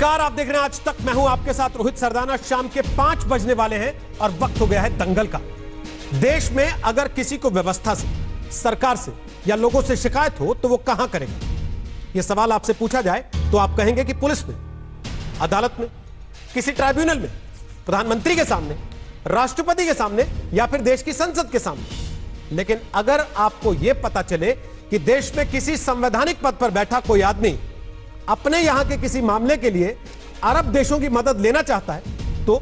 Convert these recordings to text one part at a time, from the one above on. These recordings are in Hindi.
नमस्कार, आप देख रहे हैं आज तक। मैं हूं आपके साथ रोहित सरदाना। शाम के 5 बजने वाले हैं और वक्त हो गया है दंगल का। देश में अगर किसी को व्यवस्था से, सरकार से या लोगों से शिकायत हो तो वो कहां करेगा? यह सवाल आपसे पूछा जाए तो आप कहेंगे कि पुलिस में, अदालत में, किसी ट्राइब्यूनल में, प्रधानमंत्री के सामने, राष्ट्रपति के सामने या फिर देश की संसद के सामने। लेकिन अगर आपको यह पता चले कि देश में किसी संवैधानिक पद पर बैठा कोई आदमी अपने यहां के किसी मामले के लिए अरब देशों की मदद लेना चाहता है तो,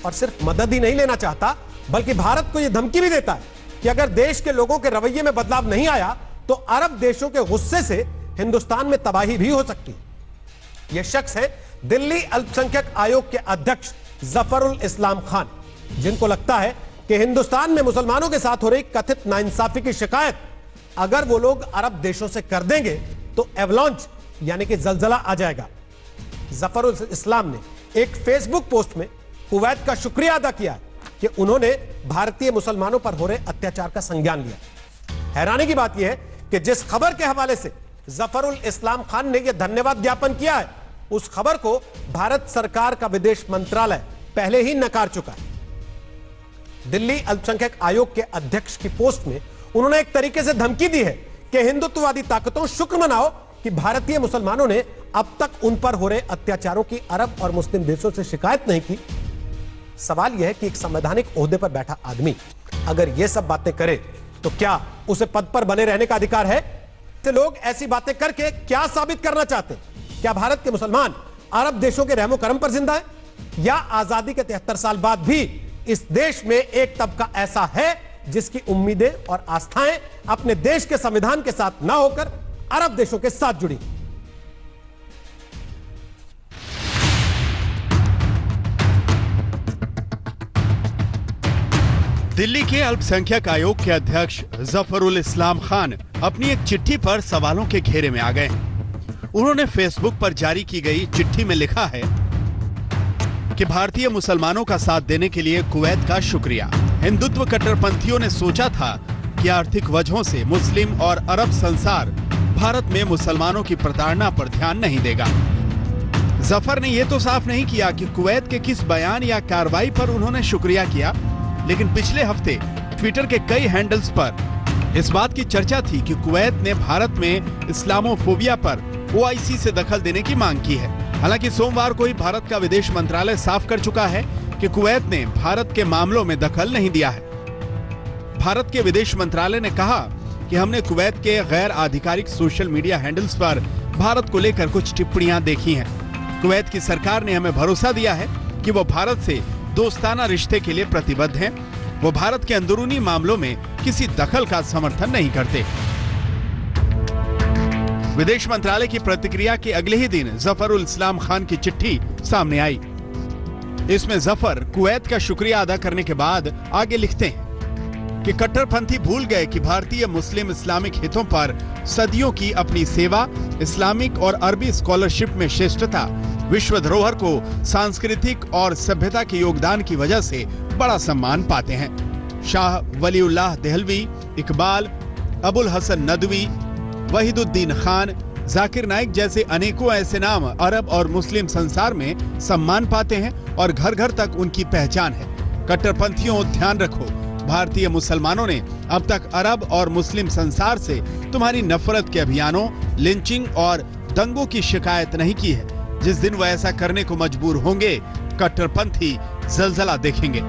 और सिर्फ मदद ही नहीं लेना चाहता बल्कि भारत को यह धमकी भी देता है कि अगर देश के लोगों के रवैये में बदलाव नहीं आया तो अरब देशों के गुस्से से हिंदुस्तान में तबाही भी हो सकती है। यह शख्स है दिल्ली अल्पसंख्यक आयोग के अध्यक्ष जफरुल इस्लाम खान, जिनको लगता है कि हिंदुस्तान में मुसलमानों के साथ हो रही कथित नाइंसाफी की शिकायत अगर वो लोग अरब देशों से कर देंगे तो एवलॉन्च यानी कि जलजला आ जाएगा। जफरुल इस्लाम ने एक फेसबुक पोस्ट में कुवैत का शुक्रिया अदा किया कि उन्होंने भारतीय मुसलमानों पर हो रहे अत्याचार का संज्ञान लिया। हैरानी की बात यह है कि जिस खबर के हवाले से जफरुल इस्लाम खान ने यह धन्यवाद ज्ञापन किया है, उस खबर को भारत सरकार का विदेश मंत्रालय पहले ही नकार चुका है। दिल्ली अल्पसंख्यक आयोग के अध्यक्ष की पोस्ट में उन्होंने एक तरीके से धमकी दी है कि हिंदुत्ववादी ताकतों, शुक्र मनाओ कि भारतीय मुसलमानों ने अब तक उन पर हो रहे अत्याचारों की अरब और मुस्लिम देशों से शिकायत नहीं की। सवाल यह है कि एक संवैधानिक ओहदे पर बैठा आदमी अगर यह सब बातें करे तो क्या उसे पद पर बने रहने का अधिकार है? तो लोग ऐसी बातें करके क्या साबित करना चाहते हैं? क्या भारत के मुसलमान अरब देशों के रहमो करम पर जिंदा है, या आजादी के 73 साल बाद भी इस देश में एक तबका ऐसा है जिसकी उम्मीदें और आस्थाएं अपने देश के संविधान के साथ ना होकर अरब देशों के साथ जुड़ी? दिल्ली के अल्पसंख्यक आयोग के अध्यक्ष जफरुल इस्लाम खान अपनी एक चिट्ठी पर सवालों के घेरे में आ गए। उन्होंने फेसबुक पर जारी की गई चिट्ठी में लिखा है कि भारतीय मुसलमानों का साथ देने के लिए कुवैत का शुक्रिया। हिंदुत्व कट्टरपंथियों ने सोचा था कि आर्थिक वजहों से मुस्लिम और अरब संसार भारत में मुसलमानों की प्रताड़ना पर ध्यान नहीं देगा। जफर ने यह तो साफ नहीं किया कि कुवैत के किस बयान या कार्रवाई पर उन्होंने शुक्रिया किया, लेकिन पिछले हफ्ते ट्विटर के कई हैंडल्स पर इस बात की चर्चा थी कि कुवैत ने भारत में इस्लामोफोबिया पर ओआईसी से दखल देने की मांग की है। हालांकि सोमवार को ही भारत का विदेश मंत्रालय साफ कर चुका है कि कुवैत ने भारत के मामलों में दखल नहीं दिया है। भारत के विदेश मंत्रालय ने कहा कि हमने कुवैत के गैर आधिकारिक सोशल मीडिया हैंडल्स पर भारत को लेकर कुछ टिप्पणियां देखी हैं। कुवैत की सरकार ने हमें भरोसा दिया है कि वो भारत से दोस्ताना रिश्ते के लिए प्रतिबद्ध हैं। वो भारत के अंदरूनी मामलों में किसी दखल का समर्थन नहीं करते। विदेश मंत्रालय की प्रतिक्रिया के अगले ही दिन जफरुल इस्लाम खान की चिट्ठी सामने आई। इसमें जफर कुवैत का शुक्रिया अदा करने के बाद आगे लिखते हैं कि कट्टरपंथी भूल गए कि भारतीय मुस्लिम इस्लामिक हितों पर सदियों की अपनी सेवा, इस्लामिक और अरबी स्कॉलरशिप में श्रेष्ठता, विश्व धरोहर को सांस्कृतिक और सभ्यता के योगदान की वजह से बड़ा सम्मान पाते हैं। शाह वलीउल्लाह देहलवी, इकबाल, अबुल हसन नदवी, वहीदुद्दीन खान, जाकिर नाइक जैसे अनेकों ऐसे नाम अरब और मुस्लिम संसार में सम्मान पाते हैं और घर घर तक उनकी पहचान है। कट्टरपंथियों, ध्यान रखो, भारतीय मुसलमानों ने अब तक अरब और मुस्लिम संसार से तुम्हारी नफरत के अभियानों, लिंचिंग और दंगों की शिकायत नहीं की है। जिस दिन वो ऐसा करने को मजबूर होंगे, कट्टरपंथी जलजला देखेंगे।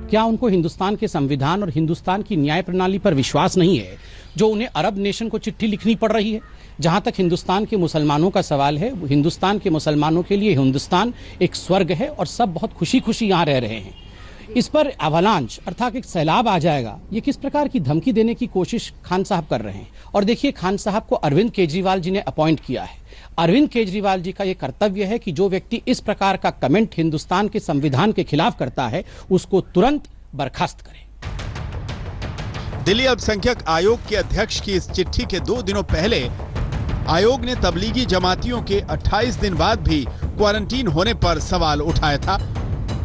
क्या उनको हिंदुस्तान के संविधान और हिंदुस्तान की न्याय प्रणाली पर विश्वास नहीं है, जो उन्हें अरब नेशन को चिट्ठी लिखनी पड़ रही है? जहां तक हिंदुस्तान के मुसलमानों का सवाल है, हिंदुस्तान के मुसलमानों के लिए हिंदुस्तान एक स्वर्ग है और सब बहुत खुशी खुशी यहाँ रह रहे हैं। इस पर अवलांच अर्थात एक सैलाब आ जाएगा, ये किस प्रकार की धमकी देने की कोशिश खान साहब कर रहे हैं। और देखिए, खान साहब को अरविंद केजरीवाल जी ने अपॉइंट किया है। अरविंद केजरीवाल जी का यह कर्तव्य है कि जो व्यक्ति इस प्रकार का कमेंट हिंदुस्तान के संविधान के खिलाफ करता है, उसको तुरंत बर्खास्त करें। दिल्ली अल्पसंख्यक आयोग के अध्यक्ष की इस चिट्ठी के 2 दिनों पहले आयोग ने तबलीगी जमातियों के 28 दिन बाद भी क्वारंटीन होने पर सवाल उठाया था।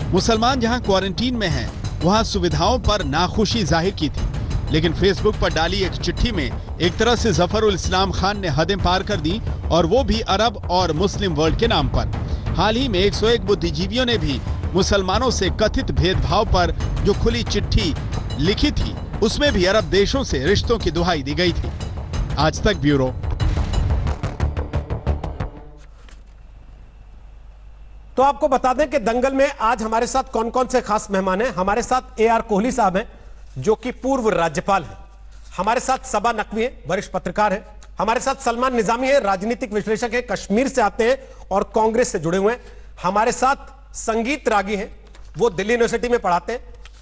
मुसलमान जहां क्वारंटीन में हैं, वहां सुविधाओं पर नाखुशी जाहिर की थी। लेकिन फेसबुक पर डाली एक चिट्ठी में एक तरह से जफरुल इस्लाम खान ने हदें पार कर दी, और वो भी अरब और मुस्लिम वर्ल्ड के नाम पर। हाल ही में 101 बुद्धिजीवियों ने भी मुसलमानों से कथित भेदभाव पर जो खुली चिट्ठी लिखी थी, उसमें भी अरब देशों से रिश्तों की दुहाई दी गई थी। आज तक ब्यूरो। तो आपको बता दें कि दंगल में आज हमारे साथ कौन कौन से खास मेहमान हैं। हमारे साथ AR कोहली साहब हैं, जो कि पूर्व राज्यपाल हैं। हमारे साथ सबा नकवी हैं, वरिष्ठ पत्रकार हैं। हमारे साथ सलमान निजामी है, राजनीतिक विश्लेषक है, कश्मीर से आते हैं और कांग्रेस से जुड़े हुए हैं। हमारे साथ संगीत रागी हैं, वो दिल्ली यूनिवर्सिटी में पढ़ाते हैं,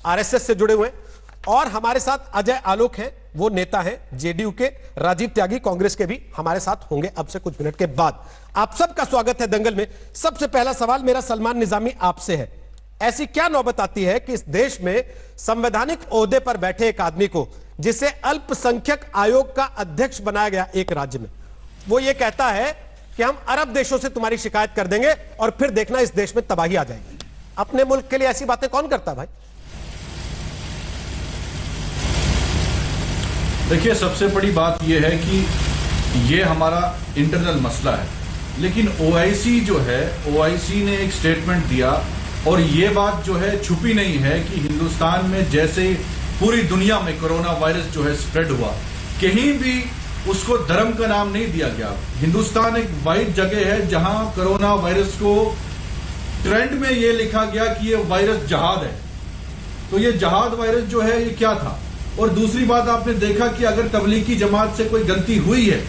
RSS से जुड़े हुए हैं। और हमारे साथ अजय आलोक हैं, वो नेता हैं JDU के। राजीव त्यागी कांग्रेस के भी हमारे साथ होंगे अब से कुछ मिनट के बाद। आप सबका स्वागत है दंगल में। सबसे पहला सवाल मेरा सलमान निजामी आपसे है। ऐसी क्या नौबत आती है कि इस देश में संवैधानिक ओहदे पर बैठे एक आदमी को, जिसे अल्पसंख्यक आयोग का अध्यक्ष बनाया गया एक राज्य में, वो ये कहता है कि हम अरब देशों से तुम्हारी शिकायत कर देंगे और फिर देखना इस देश में तबाही आ जाएगी। अपने मुल्क के लिए ऐसी बातें कौन करता है भाई? देखिए, सबसे बड़ी बात यह है कि ये हमारा इंटरनल मसला है, लेकिन OIC जो है, OIC ने एक स्टेटमेंट दिया, और ये बात जो है छुपी नहीं है कि हिंदुस्तान में जैसे पूरी दुनिया में कोरोना वायरस जो है स्प्रेड हुआ, कहीं भी उसको धर्म का नाम नहीं दिया गया। हिंदुस्तान एक वाइड जगह है जहां कोरोना वायरस को ट्रेंड में ये लिखा गया कि ये वायरस जहाद है। तो ये जहाद वायरस जो है ये क्या था? और दूसरी बात, आपने देखा कि अगर तबलीगी जमात से कोई गलती हुई है,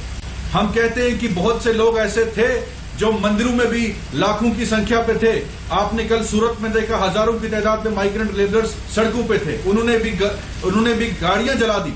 हम कहते हैं कि बहुत से लोग ऐसे थे जो मंदिरों में भी लाखों की संख्या पे थे। आपने कल सूरत में देखा, हजारों की तादाद में माइग्रेंट लेबरर्स सड़कों पे थे, उन्होंने भी गाड़ियां जला दी।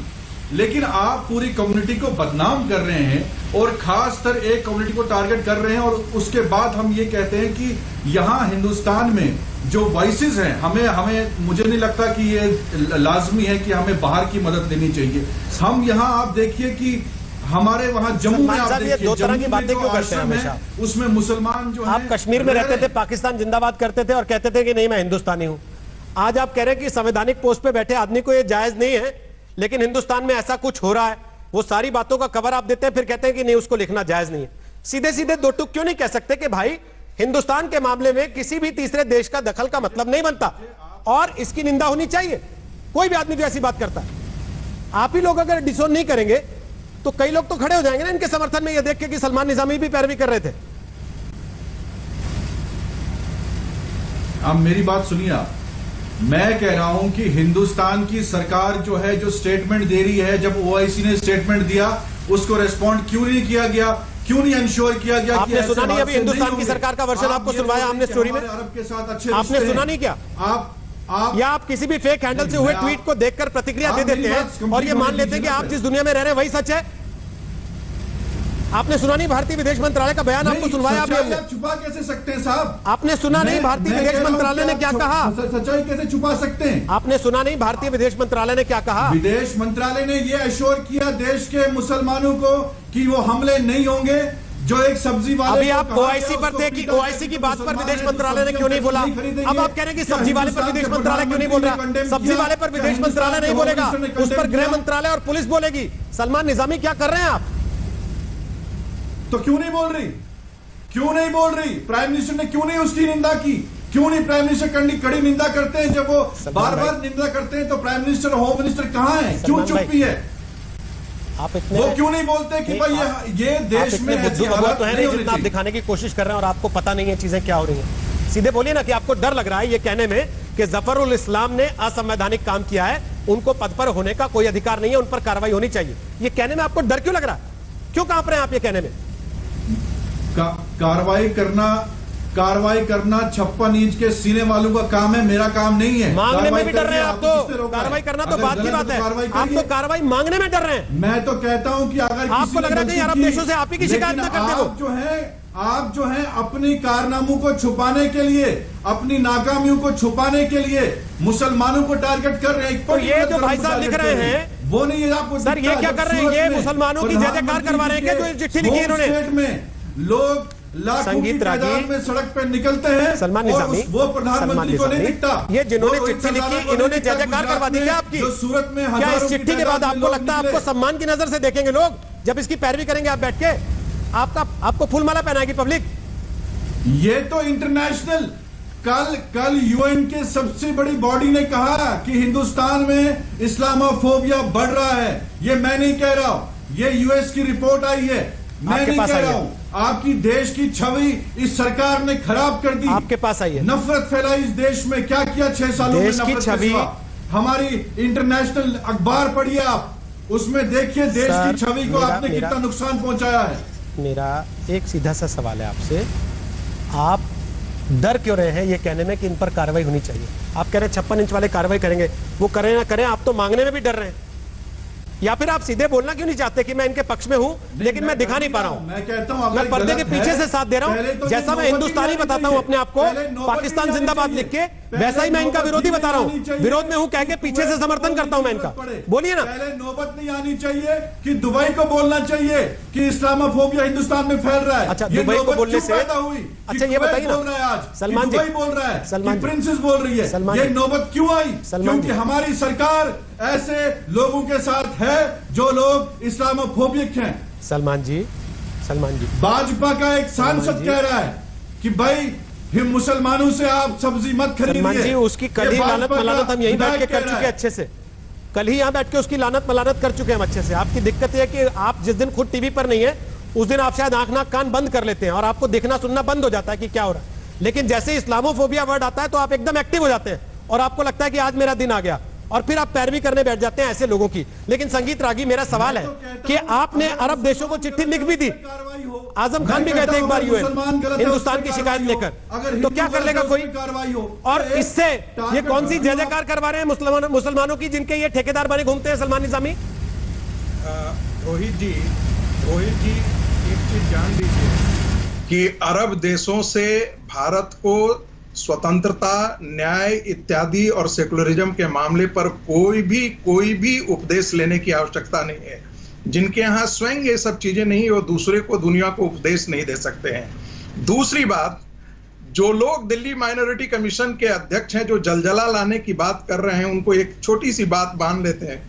लेकिन आप पूरी कम्युनिटी को बदनाम कर रहे हैं और खासकर एक कम्युनिटी को टारगेट कर रहे हैं, और उसके बाद हम ये कहते हैं कि यहाँ हिंदुस्तान में जो वॉइसेस हैं, हमें मुझे नहीं लगता कि ये लाजमी है कि हमें बाहर की मदद लेनी चाहिए। हम यहाँ आप देखिए कि हमारे वहां जम्मू में आप देखिए, दो तरह की बातें क्यों करते हैं हमेशा? उसमें मुसलमान जो आप कश्मीर में रहते थे, पाकिस्तान जिंदाबाद करते थे और कहते थे कि नहीं मैं हिंदुस्तानी हूं। आज आप कह रहे हैं कि संवैधानिक पोस्ट पे बैठे आदमी को यह जायज नहीं है, लेकिन हिंदुस्तान में ऐसा कुछ हो रहा है। वो सारी बातों का कवर आप देते हैं, फिर कहते हैं कि नहीं उसको लिखना जायज नहीं है। सीधे सीधे दो टुक क्यों नहीं कह सकते कि भाई हिंदुस्तान के मामले में किसी भी तीसरे देश का दखल का मतलब नहीं बनता और इसकी निंदा होनी चाहिए। कोई भी आदमी जो ऐसी बात करता है, आप ही लोग अगर डिसोन नहीं करेंगे तो कई लोग तो खड़े हो जाएंगे ना इनके समर्थन में, ये देख के कि सलमान निजामी भी पैरवी कर रहे थे। आप मेरी बात सुनिए। मैं कह रहा हूं कि हिंदुस्तान की सरकार जो है, जो स्टेटमेंट दे रही है, जब OIC ने स्टेटमेंट दिया उसको रेस्पॉन्ड क्यों नहीं किया गया, क्यों नहीं इंश्योर किया गया? आपने सुना नहीं अभी हिंदुस्तान की सरकार का वर्जन आपको सुनवाया हमने स्टोरी में? अरब के साथ अच्छे आपने सुना नहीं क्या? या आप किसी भी फेक हैंडल से हुए ट्वीट को देखकर प्रतिक्रिया दे देते हैं और ये मान लेते हैं कि आप जिस दुनिया में रह रहे हैं वही सच है? आपने सुना नहीं भारतीय विदेश मंत्रालय का बयान? आपको सुनवाया अभी हमने। छुपा कैसे सकते हैं साहब? आपने सुना नहीं भारतीय विदेश मंत्रालय ने क्या कहा? सच्चाई कैसे छुपा सकते हैं? आपने सुना नहीं भारतीय विदेश मंत्रालय ने क्या कहा? विदेश मंत्रालय ने यह एश्योर किया देश के मुसलमानों को कि वो हमले नहीं होंगे। जो एक सब्जी वाले, अभी आप OIC पर थे कि OIC की बात पर विदेश मंत्रालय ने क्यों नहीं बोला? अब आप कह रहे हैं कि सब्जी वाले पर विदेश मंत्रालय क्यों नहीं बोल रहा? सब्जी वाले पर विदेश मंत्रालय नहीं बोलेगा, उस पर गृह मंत्रालय और पुलिस बोलेगी। सलमान निजामी क्या कर रहे हैं आप? तो क्यों नहीं बोल रही? क्यों नहीं बोल रही? प्राइम मिनिस्टर ने क्यों नहीं उसकी निंदा की? क्यों नहीं प्राइम मिनिस्टर कड़ी निंदा करते हैं? जब वो बार बार निंदा करते हैं तो प्राइम मिनिस्टर, होम मिनिस्टर कहां है? क्यों चुप्पी है? आप इतने वो क्यों नहीं बोलते कि भाई ये देश में ऐसी हालत तो है नहीं जितना आप दिखाने की कोशिश कर रहे हैं और आपको पता नहीं है चीजें क्या हो रही हैं। सीधे बोलिए ना कि आपको डर लग रहा है ये कहने में कि जफरुल इस्लाम ने असंवैधानिक काम किया है, उनको पद पर होने का कोई अधिकार नहीं है, उन पर कार्रवाई होनी चाहिए। ये कहने में आपको डर क्यों लग रहा है? क्यों कांप रहे हैं आप ये कहने में? कार्रवाई करना 56 इंच के सीने वालों का काम है, मेरा काम नहीं है। मांगने में भी डर रहे हैं आप तो। कार्रवाई करना तो बात की बात है, आप तो कार्रवाई मांगने में डर रहे हैं। मैं तो कहता हूं कि अगर आपको लग रहा है कि अरब देशों से आप ही की शिकायत न करते हो। आप जो है अपनी कारनामों को छुपाने के लिए, अपनी नाकामियों को छुपाने के लिए मुसलमानों को टारगेट कर रहे हैं। तो ये जो भाई साहब लिख रहे हैं वो नहीं है आपको सर, ये क्या कर रहे हैं? ये मुसलमानों की जय जयकार करवा रहे हैं क्या जो चिट्ठी लिखी है इन्होंने? लोग लाखों की संगीत रागी, तादाद में सड़क पे निकलते हैं सलमान और निजामी, वो प्रधानमंत्री को नहीं दिखता। ये जिन्होंने वो चिट्ठी रोहित लिखी, सरदाना को इन्होंने नहीं दिखता। जय जयकार गुजरात करवा दी में, क्या आपकी? जो सूरत में क्या इस हजारों की चिट्ठी के बाद तादाद में आपको लोग लगता है निकले। आपको सम्मान की नजर से देखेंगे लोग जब इसकी पैरवी करेंगे आप बैठ के? आपको फूलमाला पहनाएगी पब्लिक? ये तो इंटरनेशनल, कल यूएन के सबसे बड़ी बॉडी ने कहा कि हिंदुस्तान में इस्लामोफोबिया बढ़ रहा है। ये मैं नहीं कह रहा हूं, ये यूएस की रिपोर्ट आई है, मैं नहीं कह रहा हूं। आपकी देश की छवि इस सरकार ने खराब कर दी। आपके पास आई है। नफरत फैलाई इस देश में। क्या किया 6 सालों में? देश की नफरत छवि, के सिवा। हमारी इंटरनेशनल अखबार पढ़िए आप, उसमें देखिए देश की छवि को आपने कितना नुकसान पहुंचाया है। मेरा एक सीधा सा सवाल है आपसे, आप डर क्यों रहे हैं ये कहने में कि इन पर कार्रवाई होनी चाहिए? आप कह रहे हैं 56 इंच वाले कार्रवाई करेंगे, वो करें ना करें, आप तो मांगने में भी डर रहे हैं। या फिर आप सीधे बोलना क्यों नहीं चाहते कि मैं इनके पक्ष में हूं लेकिन मैं दिखा नहीं पा रहा हूं? मैं कहता हूं मैं पर्दे के पीछे से साथ दे रहा हूं। जैसा मैं हिंदुस्तानी बताता हूं अपने आप को, पाकिस्तान जिंदाबाद लिख के, वैसा ही मैं इनका विरोधी बता रहा हूं। विरोध में हूं कह के पीछे से समर्थन करता हूं मैं इनका। बोलिए ना। पहले नौबत नहीं आनी चाहिए कि दुबई को बोलना चाहिए कि इस्लामोफोबिया हिंदुस्तान में फैल रहा है। अच्छा, दुबई को बोलने से अच्छा ये बताइए ना, बोल रहा है आज सलमान जी बोल रहा है, सलमान प्रिंसेस बोल रही है, सलमान ये जी, नौबत क्यों आई? सलमान क्योंकि जी, हमारी सरकार ऐसे लोगों के साथ है जो लोग इस्लामोफोबिक हैं। सलमान जी भाजपा का एक सांसद कह रहा है कि भाई मुसलमानों से आप सब्जी मत खरीदिए। सलमान जी, उसकी कल ही लानत मलानत हम यहीं बैठ के कर चुके हैं अच्छे से। कल ही यहां बैठ के उसकी लानत मलानत कर चुके हैं हम अच्छे से। आपकी दिक्कत यह है कि आप जिस दिन खुद टीवी पर नहीं है उस दिन आप शायद आंख नाक कान बंद कर लेते हैं और आपको देखना सुनना बंद हो जाता है कि क्या हो रहा है। लेकिन जैसे इस्लामोफोबिया वर्ड आता है तो आप एकदम एक्टिव हो जाते हैं और आपको लगता है कि आज मेरा दिन आ गया और फिर आप पैरवी करने बैठ जाते हैं ऐसे लोगों की। लेकिन संगीत रागी, मेरा सवाल है कि आपने अरब देशों को चिट्ठी लिख भी दी, आजम खान भी गए थे एक बार यूएन हिंदुस्तान की शिकायत लेकर, तो क्या कर लेगा कोई? और इससे ये कौन सी जय जयकार करवा रहे हैं मुसलमानों की जिनके ये ठेकेदार बने घूमते हैं सलमान निजामी? रोहित जी एक चीज जान लीजिए कि अरब देशों से भारत को स्वतंत्रता, न्याय इत्यादि और सेकुलरिज्म के मामले पर कोई भी उपदेश लेने की आवश्यकता नहीं है। जिनके यहाँ स्वयं ये सब चीजें नहीं, वो दूसरे को, दुनिया को उपदेश नहीं दे सकते हैं। दूसरी बात, जो लोग दिल्ली माइनॉरिटी कमीशन के अध्यक्ष हैं, जो जलजला लाने की बात कर रहे हैं, उनको एक छोटी सी बात मान लेते हैं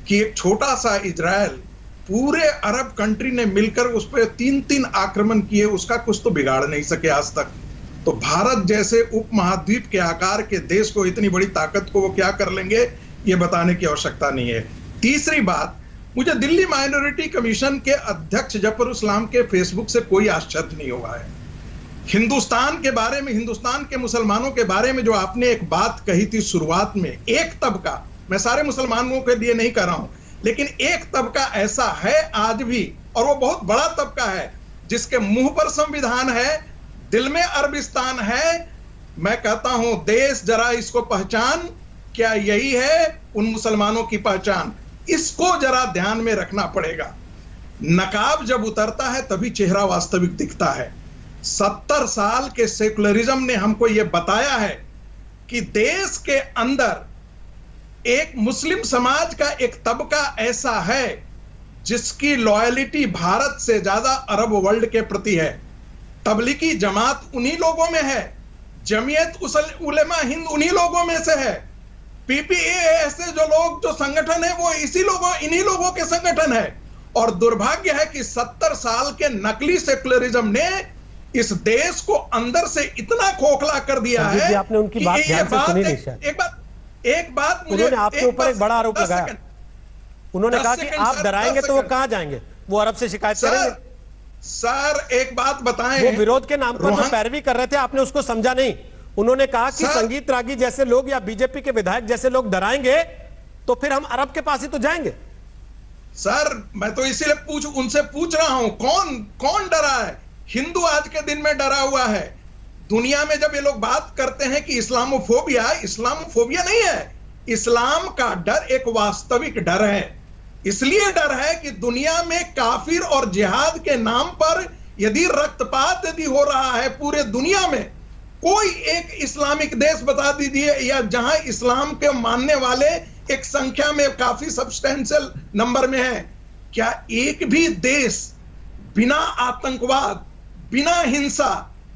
कि एक छोटा सा इजराइल पूरे अरब कंट्री ने मिलकर उस पर 3 आक्रमण किए, उसका कुछ तो बिगाड़ नहीं सके आज तक। तो भारत जैसे उपमहाद्वीप के आकार के देश को, इतनी बड़ी ताकत को वो क्या कर लेंगे, ये बताने की आवश्यकता नहीं है। तीसरी बात, मुझे दिल्ली माइनॉरिटी कमीशन के अध्यक्ष जफर इस्लाम के फेसबुक से कोई आश्चर्य नहीं हुआ है। हिंदुस्तान के बारे में, हिंदुस्तान के मुसलमानों के बारे में जो आपने एक बात कही थी शुरुआत में, एक तबका, मैं सारे मुसलमानों के लिए नहीं कर रहा हूं, लेकिन एक तबका ऐसा है आज भी, और वो बहुत बड़ा तबका है, जिसके मुंह पर संविधान है, दिल में अरबिस्तान है। मैं कहता हूं देश जरा इसको पहचान, क्या यही है उन मुसलमानों की पहचान? इसको जरा ध्यान में रखना पड़ेगा। नकाब जब उतरता है तभी चेहरा वास्तविक दिखता है। 70 साल के सेकुलरिज्म ने हमको यह बताया है कि देश के अंदर एक मुस्लिम समाज का एक तबका ऐसा है जिसकी लॉयलिटी भारत से ज्यादा अरब वर्ल्ड के प्रति है। तबलीगी जमात उन्हीं लोगों में है, जमीयत उलमा हिंद उन्हीं लोगों में से है, पीपीए ऐसे जो लोग, जो संगठन है, वो इन्हीं लोगों के संगठन है। और दुर्भाग्य है कि 70 साल के नकली सेकुलरिज्म ने इस देश को अंदर से इतना खोखला कर दिया है। आपने उनकी बात ध्यान से सुनी नहीं शायद। एक बात मुझे, उन्होंने आपके ऊपर एक बड़ा आरोप लगाया। उन्होंने कहा कि आप डराएंगे तो वो कहां जाएंगे, वो अरब से शिकायत करेंगे। सर एक बात बताएं, वो विरोध के नाम पर जो पैरवी कर रहे थे आपने उसको समझा नहीं। उन्होंने कहा कि संगीत रागी जैसे लोग या बीजेपी के विधायक जैसे लोग डराएंगे तो फिर हम अरब के पास ही तो जाएंगे। सर मैं तो इसीलिए उनसे पूछ रहा हूं, कौन डरा है? हिंदू आज के दिन में डरा हुआ है। दुनिया में जब ये लोग बात करते हैं कि इस्लामोफोबिया नहीं है, इस्लाम का डर एक वास्तविक डर है। इसलिए डर है कि दुनिया में काफिर और जिहाद के नाम पर यदि रक्तपात यदि हो रहा है पूरे दुनिया में, कोई एक इस्लामिक देश बता दीजिए या जहां इस्लाम के मानने वाले एक संख्या में काफी सब्सटेंशियल नंबर में है, क्या एक भी देश बिना आतंकवाद, बिना हिंसा,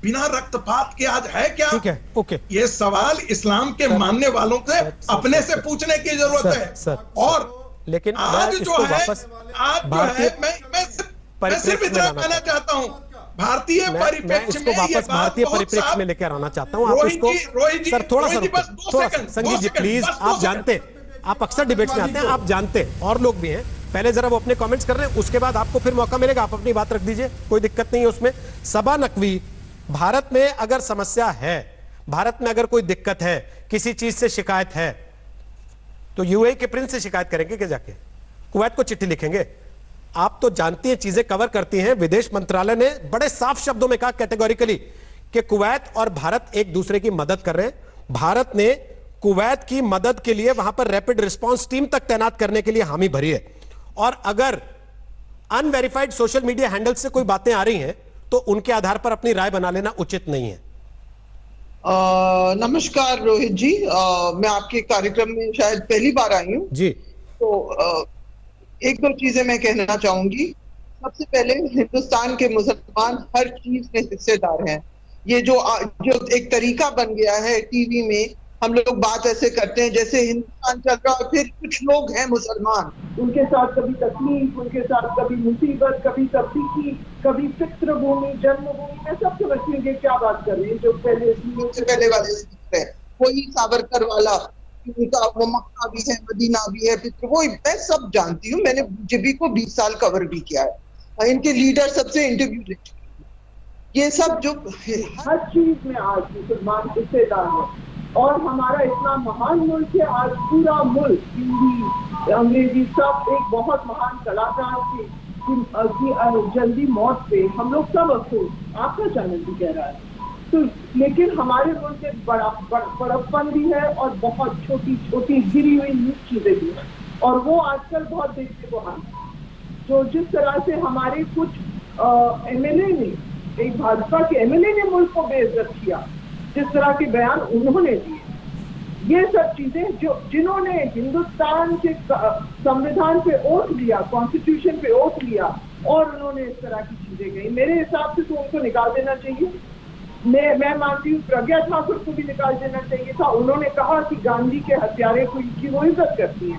बिना रक्तपात के आज है क्या? ठीक है, ओके। ये सवाल इस्लाम के मानने वालों से अपने से पूछने की जरूरत है। और लेकिन आज जो है, मैं सिर्फ इतना कहना चाहता हूं, भारतीय परिप्रेक्ष्य में ये बात भारतीय बहुत परिप्रेक्ष्य साफ। में लेकर आना चाहता हूं। आप उसको सर थोड़ा सा संगीत जी प्लीज, आप जानते हैं, आप अक्सर डिबेट्स में आते हैं, आप जानते हैं, और लोग भी हैं, पहले जरा वो अपने कमेंट्स कर रहे हैं, उसके बाद आपको फिर मौका मिलेगा, आप अपनी बात रख दीजिए, कोई दिक्कत नहीं है उसमें। सबा नकवी, भारत में अगर समस्या है, भारत में अगर कोई दिक्कत है, किसी चीज से शिकायत है, तो यूएई के प्रिंस से शिकायत करेंगे क्या जाके? कुवैत को चिट्ठी लिखेंगे? आप तो जानती हैं, चीजें कवर करती हैं। विदेश मंत्रालय ने बड़े साफ शब्दों में कहा कैटेगोरिकली कि कुवैत और भारत एक दूसरे की मदद कर रहे हैं। भारत ने कुवैत की मदद के लिए वहां पर रैपिड रिस्पांस टीम तक तैनात करने के लिए हामी भरी है। और अगर अनवेरिफाइड सोशल मीडिया हैंडल से कोई बातें आ रही हैं तो उनके आधार पर अपनी राय बना लेना उचित नहीं है। नमस्कार रोहित जी, मैं आपके कार्यक्रम में शायद पहली बार आई हूँ जी। तो एक दो चीजें मैं कहना चाहूंगी। सबसे पहले, हिंदुस्तान के मुसलमान हर चीज में हिस्सेदार हैं। ये जो एक तरीका बन गया है टीवी में, हम लोग बात ऐसे करते हैं जैसे हिंदुस्तान चल रहा है, फिर कुछ लोग हैं मुसलमान, उनके साथ कभी तकलीफ, उनके साथ कभी मुसीबत, कभी तब्दीली, कभी पितृभूमि, जन्मभूमि। मैं सब समझती हूँ कि क्या बात कर रही है। जो पहले वाले वही सावरकर वाला, उनका वो मक्का भी है, मदीना भी है, पितृ, वो मैं सब जानती हूँ। मैंने बीजेपी को 20 साल कवर भी किया है, इनके लीडर सबसे इंटरव्यू ले, ये सब जो हर चीज में आज मुसलमान हिस्सेदार है। और हमारा इतना महान मुल्क है, आज पूरा मुल्क, हिंदी अंग्रेजी सब, एक बहुत महान कलाकार की जल्दी मौत पे हम लोग सब अफसोस, आपका चैनल भी कह रहा है तो। लेकिन हमारे मुल्क में बड़प्पन भी है और बहुत छोटी छोटी गिरी हुई नीच चीजें भी है। और वो आजकल बहुत देखने को हम, जो जिस तरह से हमारे कुछ एमएलए ने, एक भाजपा के एमएलए ने मुल्क को बेइज्जत किया, जिस तरह के बयान उन्होंने दिए, ये सब चीजें जो जिन्होंने हिंदुस्तान के संविधान पे ओथ लिया, कॉन्स्टिट्यूशन पे ओथ लिया, और उन्होंने इस तरह की चीजें कही, मेरे हिसाब से तो उनको निकाल देना चाहिए। मैं मानती हूँ प्रज्ञा ठाकुर को भी निकाल देना चाहिए था। उन्होंने कहा कि गांधी के हत्यारे को इनकी वो इज्जत करती है।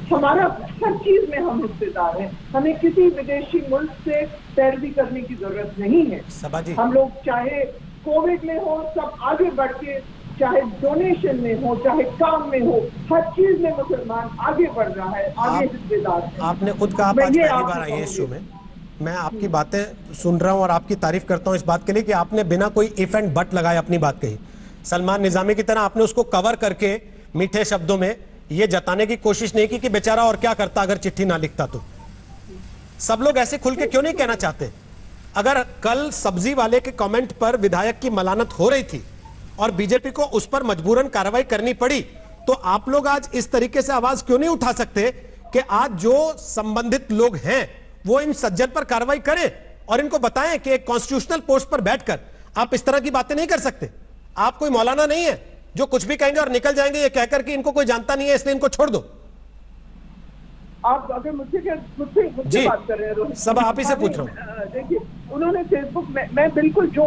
हमारा हर चीज में हम हिस्सेदार हैं, हमें किसी विदेशी मुल्क से पैरवी करने की जरूरत नहीं है। हम लोग चाहे कोविड में हो, सब आगे बढ़ के, चाहे डोनेशन में हो, चाहे काम में हो, हर चीज में मुसलमान आगे बढ़ रहा है, आगे हिस्सेदार है। आपने खुद कहा, आप आज पहली बार आई है इस शो में, मैं आपकी बातें सुन रहा हूं और आपकी तारीफ करता हूं इस बात के लिए कि आपने बिना कोई इफ एंड बट लगाए अपनी बात कही। सलमान निजामी की तरह आपने उसको कवर करके मीठे शब्दों में ये जताने की कोशिश नहीं की कि बेचारा और क्या करता अगर चिट्ठी ना लिखता तो। सब लोग ऐसे खुल के क्यों नहीं कहना चाहते? अगर कल सब्जी वाले के कमेंट पर विधायक की मलानत हो रही थी और बीजेपी को उस पर मजबूरन कार्रवाई करनी पड़ी, तो आप लोग आज इस तरीके से आवाज क्यों नहीं उठा सकते कि आज जो संबंधित लोग हैं वो इन सज्जन पर कार्रवाई करें और इनको बताएं कि एक कॉन्स्टिट्यूशनल पोस्ट पर बैठकर आप इस तरह की बातें नहीं कर सकते। आप कोई मौलाना नहीं है जो कुछ भी कहेंगे और निकल जाएंगे ये कहकर कि इनको कोई जानता नहीं है इसलिए इनको छोड़ दो। आप अगर मुझसे बात कर रहे हैं, सब आप ही से पूछ रहा हूं। देखिए, उन्होंने फेसबुक में, मैं बिल्कुल जो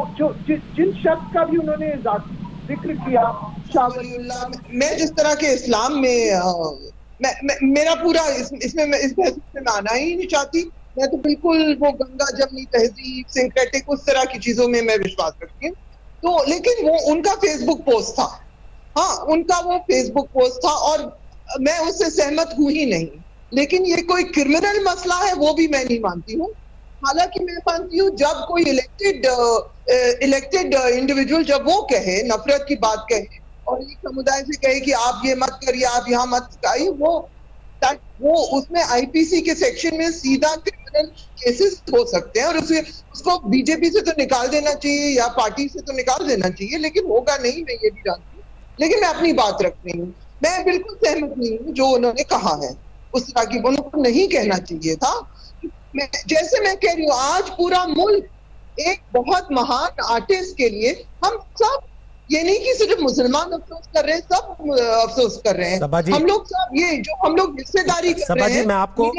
जिन शख्स का भी उन्होंने जिक्र किया, मैं जिस तरह के इस्लाम में मेरा पूरा इसमें मैं इस बहस में आना ही नहीं चाहती। मैं तो बिल्कुल वो गंगा जमनी तहजीब, सिंक्रेटिक, उस तरह की चीजों में मैं विश्वास रखती हूँ। तो लेकिन वो उनका फेसबुक पोस्ट था, हाँ उनका वो फेसबुक पोस्ट था और मैं उससे सहमत हूं ही नहीं। लेकिन ये कोई क्रिमिनल मसला है वो भी मैं नहीं मानती हूँ। हालांकि मैं मानती हूँ जब कोई इलेक्टेड इंडिविजुअल जब वो कहे, नफरत की बात कहे और एक समुदाय से कहे कि आप ये मत करिए, आप यहाँ मत आइए, वो उसमें आईपीसी के सेक्शन में सीधा क्रिमिनल केसेस हो सकते हैं और उसको बीजेपी से तो निकाल देना चाहिए या पार्टी से तो निकाल देना चाहिए, लेकिन होगा नहीं, मैं ये भी जानती हूँ। लेकिन मैं अपनी बात रख रही हूँ, मैं बिल्कुल सहमत नहीं हूँ जो उन्होंने कहा है, उस तरह की उनको नहीं कहना चाहिए था। जैसे मैं कह रही हूँ, आज पूरा मुल्क एक बहुत महान आर्टिस्ट के लिए हम सब ये नहीं कि सिर्फ मुसलमान अफसोस कर रहे हैं, सब अफसोस कर रहे हैं। हम लोग सब ये जो हम लोग हिस्सेदारी कर रहे हैं, मैं आपको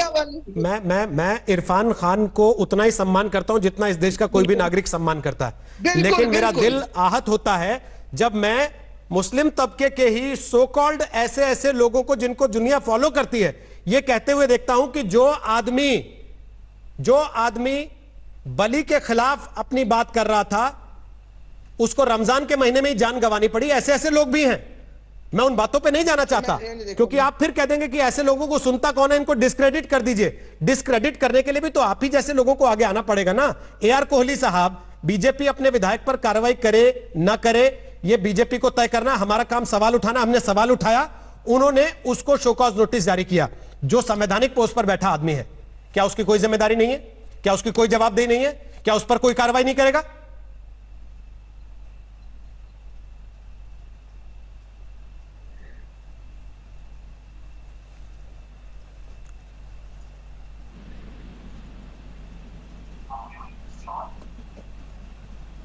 मैं इरफान खान को उतना ही सम्मान करता हूं जितना इस देश का कोई भी नागरिक सम्मान करता है, लेकिन मेरा दिल आहत होता है जब मैं मुस्लिम तबके के ही सो कॉल्ड ऐसे लोगों को जिनको दुनिया फॉलो करती है ये कहते हुए देखता हूं कि जो आदमी बली के खिलाफ अपनी बात कर रहा था उसको रमजान के महीने में ही जान गंवानी पड़ी। ऐसे लोग भी हैं। मैं उन बातों पे नहीं जाना चाहता क्योंकि आप फिर कह देंगे कि ऐसे लोगों को सुनता कौन है, इनको डिस्क्रेडिट कर दीजिए। डिस्क्रेडिट करने के लिए भी तो आप ही जैसे लोगों को आगे आना पड़ेगा ना। AR कोहली साहब, बीजेपी अपने विधायक पर कार्रवाई करे ना करे ये बीजेपी को तय करना, हमारा काम सवाल उठाना। हमने सवाल उठाया, उन्होंने उसको शो कॉज नोटिस जारी किया। जो संवैधानिक पोस्ट पर बैठा आदमी है, क्या उसकी कोई जिम्मेदारी नहीं है? क्या उसकी कोई जवाबदेही नहीं है? क्या उस पर कोई कार्रवाई नहीं करेगा?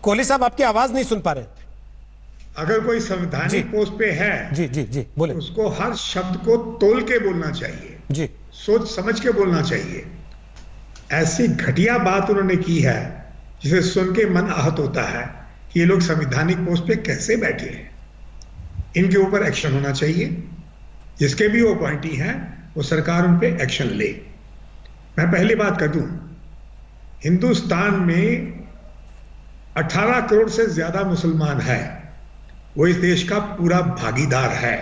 कोहली साहब आपकी आवाज नहीं सुन पा रहे। अगर कोई संवैधानिक पोस्ट पे है जी बोले, उसको हर शब्द को तोल के बोलना चाहिए जी, सोच समझ के बोलना चाहिए। ऐसी घटिया बात उन्होंने की है जिसे सुन के मन आहत होता है कि ये लोग संवैधानिक पोस्ट पे कैसे बैठे हैं। इनके ऊपर एक्शन होना चाहिए। जिसके भी वो अपॉइंटी हैं वो सरकार उन पे एक्शन ले। मैं पहली बात कर दूं, हिंदुस्तान में 18 करोड़ से ज्यादा मुसलमान है। वो इस देश का पूरा भागीदार है।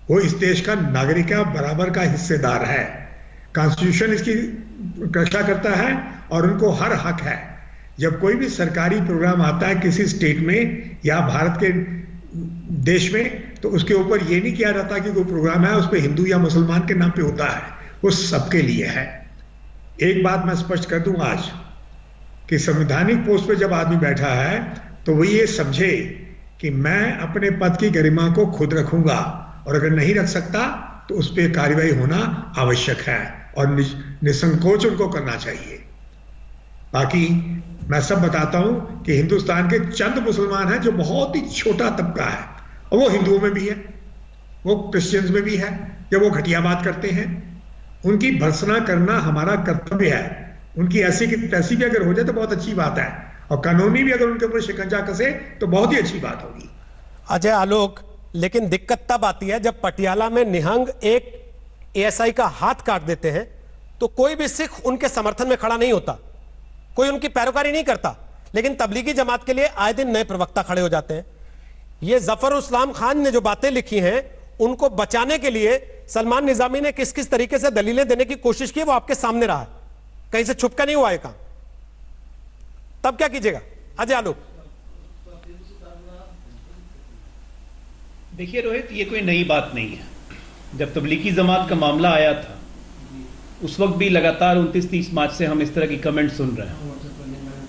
वो इस देश का नागरिक का बराबर का हिस्सेदार है। कॉन्स्टिट्यूशन इसकी रक्षा करता है और उनको हर हक है। जब कोई भी सरकारी प्रोग्राम आता है किसी स्टेट में या भारत के देश में, तो उसके ऊपर यह नहीं किया जाता कि कोई प्रोग्राम है उस पर हिंदू या मुसलमान के नाम पे होता है। वो सबके लिए है। एक बात मैं स्पष्ट कर दूं आज कि संवैधानिक पोस्ट पे जब आदमी बैठा है तो वो ये समझे कि मैं अपने पद की गरिमा को खुद रखूंगा और अगर नहीं रख सकता तो उस पर कार्रवाई होना आवश्यक है और निसंकोच उनको करना चाहिए। बाकी मैं सब बताता हूं कि हिंदुस्तान के चंद मुसलमान हैं जो बहुत ही छोटा तबका है और वो हिंदुओं में भी है, वो क्रिश्चियंस में भी है। जब वो घटिया बात करते हैं उनकी भर्त्सना करना हमारा कर्तव्य है। उनकी ऐसी की तैसी भी अगर हो जाए तो बहुत अच्छी बात है और कानूनी भी अगर उनके ऊपर शिकंजा कसे तो बहुत ही अच्छी बात होगी। अजय आलोक, लेकिन दिक्कत तब आती है जब पटियाला में निहंग एक ASI का हाथ काट देते हैं तो कोई भी सिख उनके समर्थन में खड़ा नहीं होता, कोई उनकी पैरोकारी नहीं करता, लेकिन तबलीगी जमात के लिए आए दिन नए प्रवक्ता खड़े हो जाते हैं। ये जफर इस्लाम खान ने जो बातें लिखी हैं उनको बचाने के लिए सलमान निजामी ने किस किस तरीके से दलीलें देने की कोशिश की वो आपके सामने रहा है। कहीं से छुपका नहीं हुआ है काम। तब क्या कीजिएगा अजय आलोक? देखिए रोहित, ये कोई नई बात नहीं है। जब तबलीगी जमात का मामला आया था उस वक्त भी लगातार 29-30 मार्च से हम इस तरह की कमेंट सुन रहे हैं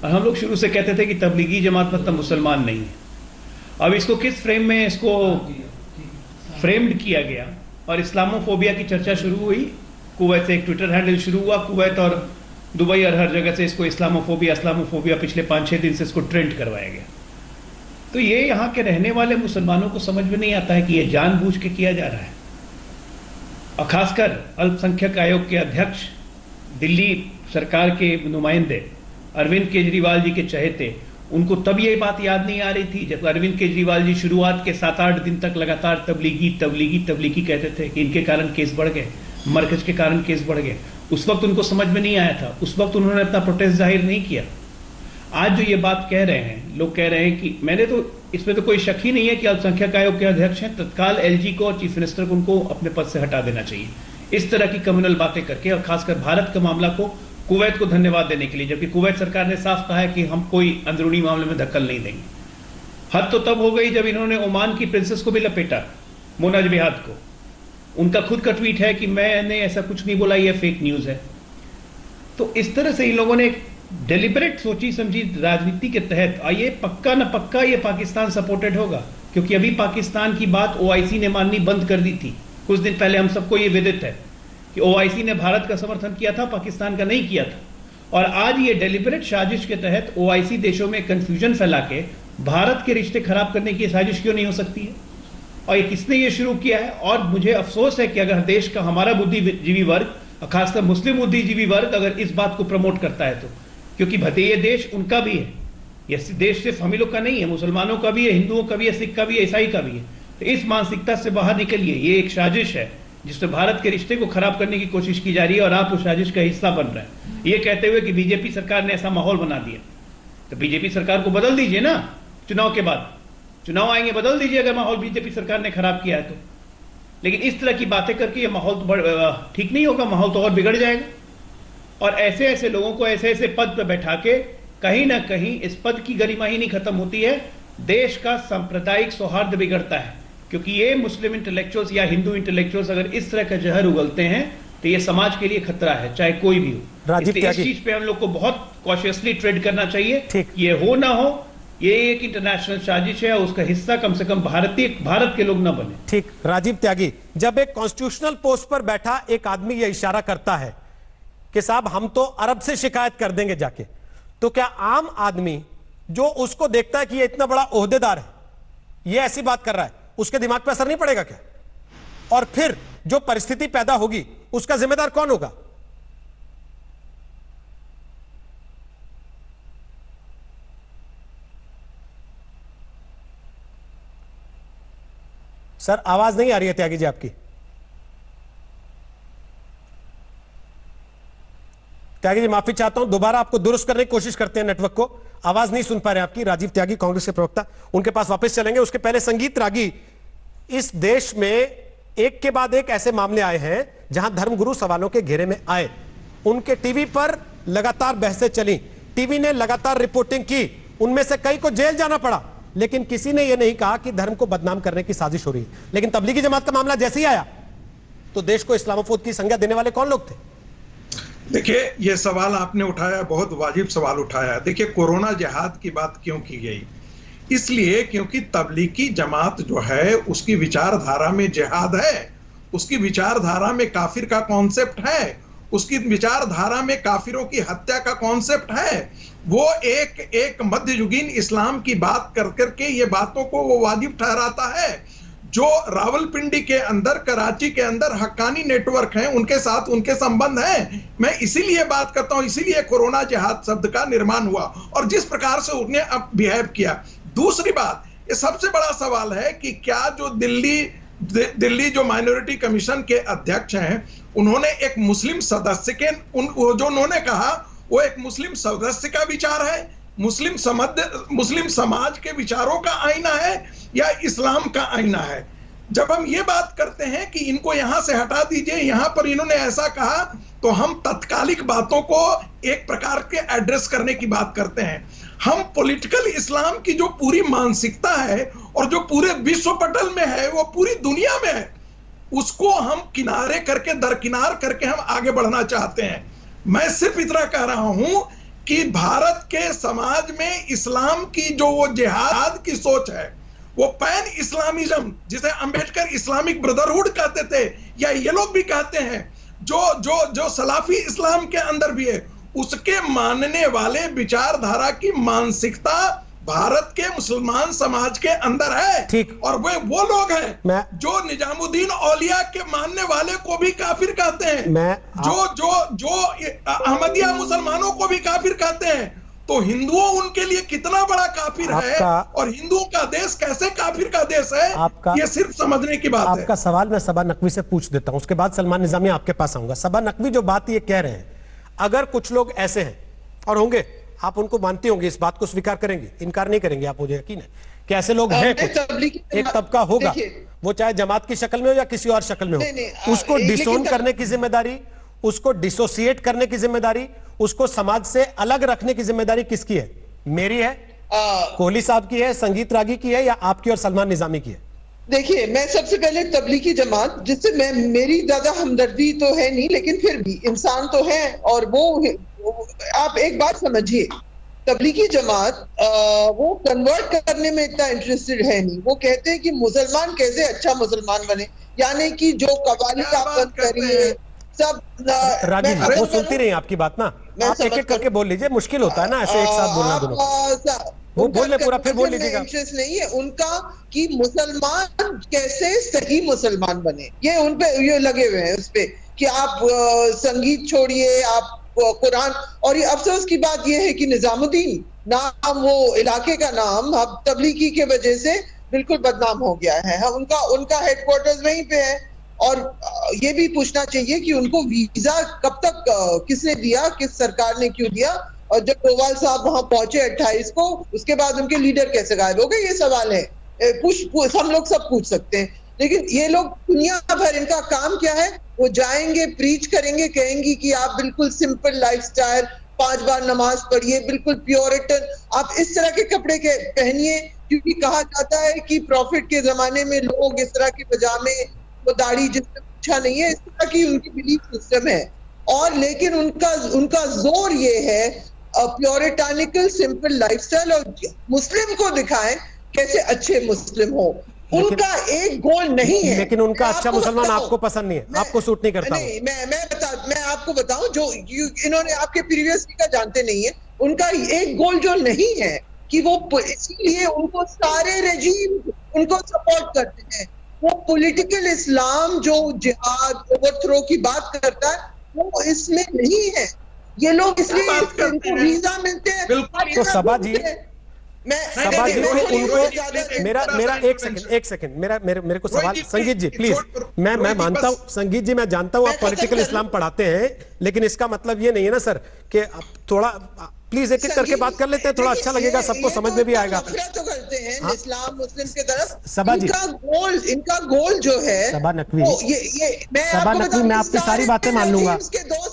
और हम लोग शुरू से कहते थे कि तबलीगी जमात मतलब मुसलमान नहीं है। अब इसको किस फ्रेम में इसको फ्रेम्ड किया गया और इस्लामोफोबिया की चर्चा शुरू हुई। कुवैत से एक ट्विटर हैंडल शुरू हुआ, कुवैत और दुबई और हर जगह से इसको इस्लामोफोबिया पिछले 5-6 दिन से इसको ट्रेंड करवाया गया। तो ये यहाँ के रहने वाले मुसलमानों को समझ में नहीं आता है कि ये जानबूझ के किया जा रहा है। और खासकर अल्पसंख्यक आयोग के अध्यक्ष, दिल्ली सरकार के नुमाइंदे अरविंद केजरीवाल जी के चहेते, उनको तब ये बात याद नहीं आ रही थी जब अरविंद केजरीवाल जी शुरुआत के 7-8 दिन तक लगातार तबलीगी कहते थे कि इनके कारण केस बढ़ गए, मरकज के कारण केस बढ़ गए। उस वक्त उनको समझ में नहीं आया था, उस वक्त उन्होंने अपना प्रोटेस्ट जाहिर नहीं किया। आज जो ये बात कह रहे हैं, लोग कह रहे हैं कि मैंने तो इसमें तो कोई शक ही नहीं है कि अल्पसंख्यक आयोग के अध्यक्ष हैं, तत्काल LG को और चीफ मिनिस्टर को उनको अपने पद से हटा देना चाहिए इस तरह की कम्युनल बातें करके, और खासकर भारत के मामला को कुवैत को धन्यवाद देने के लिए, जबकि कुवैत सरकार ने साफ कहा है कि हम कोई अंदरूनी मामले में दखल नहीं देंगे। हद तो तब हो गई जब इन्होंने ओमान की प्रिंसेस को भी लपेटा, मोना जबिहाद को। उनका खुद का ट्वीट है कि मैंने ऐसा कुछ नहीं बोला, यह फेक न्यूज है। तो इस तरह से इन लोगों ने डेलिबरेट सोची समझी राजनीति के तहत, ये पक्का न पक्का ये पाकिस्तान सपोर्टेड होगा, क्योंकि अभी पाकिस्तान की बात OIC ने माननी बंद कर दी थी। कुछ दिन पहले हम सबको ये विदित है कि OIC ने भारत का समर्थन किया था, पाकिस्तान का नहीं किया था। और आज ये डेलिबरेट साजिश के तहत OIC देशों में कंफ्यूजन फैला के भारत के रिश्ते खराब करने की साजिश क्यों नहीं हो सकती है? और ये किसने ये शुरू किया है? और मुझे अफसोस है कि अगर देश का हमारा बुद्धिजीवी वर्ग, खासकर मुस्लिम बुद्धिजीवी वर्ग, अगर इस बात को प्रमोट करता है तो, क्योंकि भले ये देश उनका भी है, ये देश सिर्फ हम लोग का नहीं है, मुसलमानों का भी है, हिंदुओं का भी है, सिख का भी है, ईसाई का भी है। तो इस मानसिकता से बाहर निकलिए। ये एक साजिश है जिससे भारत के रिश्ते को खराब करने की कोशिश की जा रही है और आप उस साजिश का हिस्सा बन रहे हैं, ये कहते हुए कि बीजेपी सरकार ने ऐसा माहौल बना दिया। तो बीजेपी सरकार को बदल दीजिए ना, चुनाव के बाद चुनाव आएंगे, बदल दीजिए अगर माहौल बीजेपी सरकार ने खराब किया है तो। लेकिन इस तरह की बातें करके ये माहौल तो ठीक नहीं होगा, माहौल तो और बिगड़ जाएगा। और ऐसे ऐसे लोगों को ऐसे ऐसे पद पर बैठा के कहीं ना कहीं इस पद की गरिमा ही नहीं खत्म होती है, देश का सांप्रदायिक सौहार्द बिगड़ता है। क्योंकि ये मुस्लिम इंटेलेक्चुअल्स या हिंदू इंटेलेक्चुअल्स अगर इस तरह का जहर उगलते हैं तो ये समाज के लिए खतरा है, चाहे कोई भी हो। इसलिए इस चीज पे हम लोग को बहुत कॉशियसली ट्रेड करना चाहिए। ये हो ना हो, ये एक इंटरनेशनल साजिश है, उसका हिस्सा कम से कम भारत के लोग ना बने। ठीक। राजीव त्यागी, जब एक कॉन्स्टिट्यूशनल पोस्ट पर बैठा एक आदमी यह इशारा करता है कि साहब हम तो अरब से शिकायत कर देंगे जाके, तो क्या आम आदमी जो उसको देखता है कि ये इतना बड़ा ओहदेदार है, ये ऐसी बात कर रहा है, उसके दिमाग पर असर नहीं पड़ेगा क्या? और फिर जो परिस्थिति पैदा होगी उसका जिम्मेदार कौन होगा? सर आवाज नहीं आ रही है त्यागी जी आपकी। त्यागी जी माफी चाहता हूं, दोबारा आपको दुरुस्त करने की कोशिश करते हैं नेटवर्क को, आवाज नहीं सुन पा रहे आपकी। राजीव त्यागी कांग्रेस के प्रवक्ता, उनके पास वापस चलेंगे। उसके पहले संगीत रागी, इस देश में एक के बाद एक ऐसे मामले आए हैं जहां धर्मगुरु सवालों के घेरे में आए, उनके टीवी पर लगातार बहसें चली, टीवी ने लगातार रिपोर्टिंग की, उनमें से कई को जेल जाना पड़ा, लेकिन किसी ने यह नहीं कहा कि धर्म को बदनाम करने की साजिश हो रही है। लेकिन तबलीगी जमात का मामला जैसे ही आया तो देश को इस्लामोफोब की संज्ञा देने वाले कौन लोग थे? देखिए, ये सवाल आपने उठाया, बहुत वाजिब सवाल उठाया। देखिए, कोरोना जिहाद की बात क्यों की गई? इसलिए क्योंकि तबलीगी जमात जो है उसकी विचारधारा में जिहाद है, उसकी विचारधारा में काफिर का कॉन्सेप्ट है, उसकी विचारधारा में काफिरों की हत्या का कॉन्सेप्ट है। वो एक मध्ययुगीन इस्लाम की बात कर करके ये बातों को वो वाजिब ठहराता है। जो रावलपिंडी के अंदर, कराची के अंदर हक्कानी नेटवर्क हैं, उनके साथ उनके संबंध हैं। मैं इसीलिए बात करता हूं, इसीलिए कोरोना जिहाद शब्द का निर्माण हुआ और जिस प्रकार से उसने अब बिहेव किया। दूसरी बात, ये सबसे बड़ा सवाल है कि क्या जो दिल्ली जो माइनॉरिटी कमीशन के अध्यक्ष हैं, उन्होंने एक मुस्लिम सदस्य के जो उन्होंने कहा वो एक मुस्लिम सदस्य का विचार है, मुस्लिम समाज के विचारों का आईना है या इस्लाम का आईना है? जब हम ये बात करते हैं कि इनको यहां से हटा दीजिए, यहां पर इन्होंने ऐसा कहा, तो हम तत्कालिक बातों को एक प्रकार के एड्रेस करने की बात करते हैं। हम पॉलिटिकल इस्लाम की जो पूरी मानसिकता है और जो पूरे विश्व पटल में है, वो पूरी दुनिया में है, उसको हम किनारे करके, दरकिनार करके हम आगे बढ़ना चाहते हैं। मैं सिर्फ इतना कह रहा हूं कि भारत के समाज में इस्लाम की जो वो जिहाद की सोच है, वो पैन इस्लामिज्म, जिसे अंबेडकर इस्लामिक ब्रदरहुड कहते थे या ये लोग भी कहते हैं, जो सलाफी इस्लाम के अंदर भी है, उसके मानने वाले विचारधारा की मानसिकता भारत के मुसलमान समाज के अंदर है। ठीक। और वो लोग हैं जो निजामुद्दीन औलिया के मानने वाले को भी काफिर कहते हैं, जो अहमदिया मुसलमानों को भी काफिर कहते हैं। तो हिंदुओं उनके लिए कितना बड़ा काफिर है और हिंदुओं का देश कैसे काफिर का देश है, ये सिर्फ समझने की बात है। आपका सवाल मैं सबा नकवी से पूछ देता हूं, उसके बाद सलमान निजामी आपके पास आऊंगा। सबा नकवी जो बात ये कह रहे हैं, अगर कुछ लोग ऐसे हैं और होंगे, आप उनको मानती होंगे, इस बात को स्वीकार करेंगे, इनकार नहीं करेंगे आप, मुझे यकीन है कि ऐसे लोग हैं कुछ, एक तबका होगा, वो चाहे जमात की शक्ल में हो या किसी और शक्ल में हो, उसको डिसोन करने की जिम्मेदारी, उसको डिसोसिएट करने की जिम्मेदारी, उसको समाज से अलग रखने की जिम्मेदारी किसकी है? मेरी है, कोहली साहब की है, संगीत रागी की है, या आपकी और सलमान निजामी की है? देखिए, मैं सबसे पहले तबलीगी जमात, जिससे मेरी ज्यादा हमदर्दी तो है नहीं, लेकिन फिर भी इंसान तो है, और वो आप एक बात समझिए, तबलीगी जमात वो कन्वर्ट करने में इतना इंटरेस्टेड है नहीं। वो कहते हैं कि मुसलमान कैसे अच्छा मुसलमान बने, यानी कि जो कवाली आप बंद करिए सब। राजीव वो सुनती रही आपकी बात ना, आप एक एक करके बोल लीजिए, मुश्किल होता है ना ऐसे एक साथ बोलना दोनों। वो बोल ले पूरा, फिर बोल लीजिएगा। इंटरेस्ट नहीं है उनका कि मुसलमान कैसे सही मुसलमान बने, ये उन पे ये लगे हुए हैं उस पे कि आप संगीत छोड़िए, आप कुरान। और ये अफसोस की बात ये है कि निजामुद्दीन नाम, वो इलाके का नाम अब तबलीगी के वजह से बिल्कुल बदनाम हो गया है। उनका हेडक्वार्टर्स वहीं पे है। और ये भी पूछना चाहिए कि उनको वीजा कब तक किसने दिया, किस सरकार ने क्यों दिया, और जब डोवाल साहब वहां पहुंचे 28 को, उसके बाद उनके लीडर कैसे गायब हो गए, ये सवाल है। हम लोग सब पूछ सकते हैं। लेकिन ये लोग दुनिया भर, इनका काम क्या है, वो जाएंगे, प्रीच करेंगे, कहेंगे कि आप बिल्कुल सिंपल लाइफस्टाइल, 5 बार नमाज पढ़िए, बिल्कुल प्योरिटन, आप इस तरह के कपड़े के पहनिए, क्योंकि कहा जाता है कि प्रॉफिट के जमाने में लोग इस तरह के पजामे, वो दाढ़ी जिससे अच्छा नहीं है, इस तरह की उनकी बिलीफ सिस्टम है। और लेकिन उनका जोर ये है प्योरिटानिकल सिंपल लाइफस्टाइल, और मुस्लिम को दिखाएं कैसे अच्छे मुस्लिम हो। उनका एक गोल नहीं है। लेकिन उनका अच्छा मुसलमान आपको पसंद नहीं है, आपको सूट नहीं करता। नहीं, मैं आपको बताऊं, जो इन्होंने आपके प्रीवियस स्पीकर जानते नहीं है, उनका एक गोल जो नहीं है कि वो, इसीलिए उनको सारे रेजीम उनको सपोर्ट करते हैं। वो पॉलिटिकल इस्लाम जो जिहाद ओवरथ्रो की बात करता है, वो इसमें नहीं है। ये लोग इसलिए इनको वीजा मिलते हैं। तो सबा जी, सबा जी को उनको मेरा एक सेकंड मेरे को सवाल, संगीत जी प्लीज, मैं मानता हूं, संगीत जी मैं जानता हूं आप पॉलिटिकल इस्लाम पढ़ाते हैं, लेकिन इसका मतलब ये नहीं है ना सर कि आप थोड़ा प्लीज एक एक करके बात कर लेते हैं, थोड़ा अच्छा लगेगा, सबको समझ में भी आएगा। तो करते हैं इस्लाम मुस्लिम की तरफ। सबा जी, इनका गोल जो है, सबा नकवी, मैं आपकी सारी बातें मान लूंगा,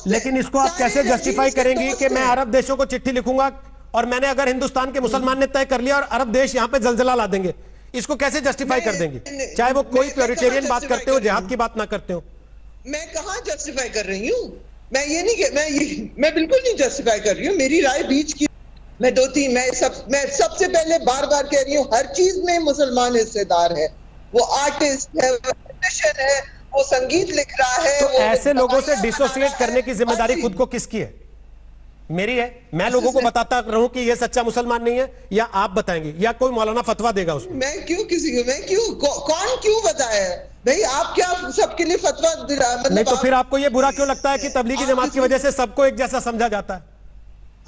लेकिन इसको आप कैसे जस्टिफाई करेंगी कि मैं अरब देशों को चिट्ठी लिखूंगा और मैंने अगर हिंदुस्तान के मुसलमान ने तय कर लिया और अरब देश यहाँ पे जलजला ला देंगे, इसको कैसे जस्टिफाई कर देंगे, चाहे वो कोई प्योरिटेरियन बात करते हो, जिहाद की बात ना करते हो? मैं कहां जस्टिफाई कर रही हूँ? मैं बिल्कुल नहीं जस्टिफाई कर रही हूँ। मेरी राय बीच की, मैं सबसे पहले बार बार कह रही हूँ, हर चीज में मुसलमान हिस्सेदार है। वो आर्टिस्ट है, वो म्यूजिशियन है, वो संगीत लिख रहा है। तो ऐसे लोगों से डिसोसिएट करने की जिम्मेदारी खुद को किसकी है? मेरी है। मैं लोगों को बताता रहूं कि ये सच्चा मुसलमान नहीं है, या आप बताएंगे, या कोई मौलाना फतवा देगा उसमें? मैं क्यों कौन क्यों बताया भाई? आप क्या सबके लिए फतवा मतलब? नहीं तो फिर आपको ये बुरा क्यों लगता है कि तबलीगी जमात की वजह से सबको एक जैसा समझा जाता है?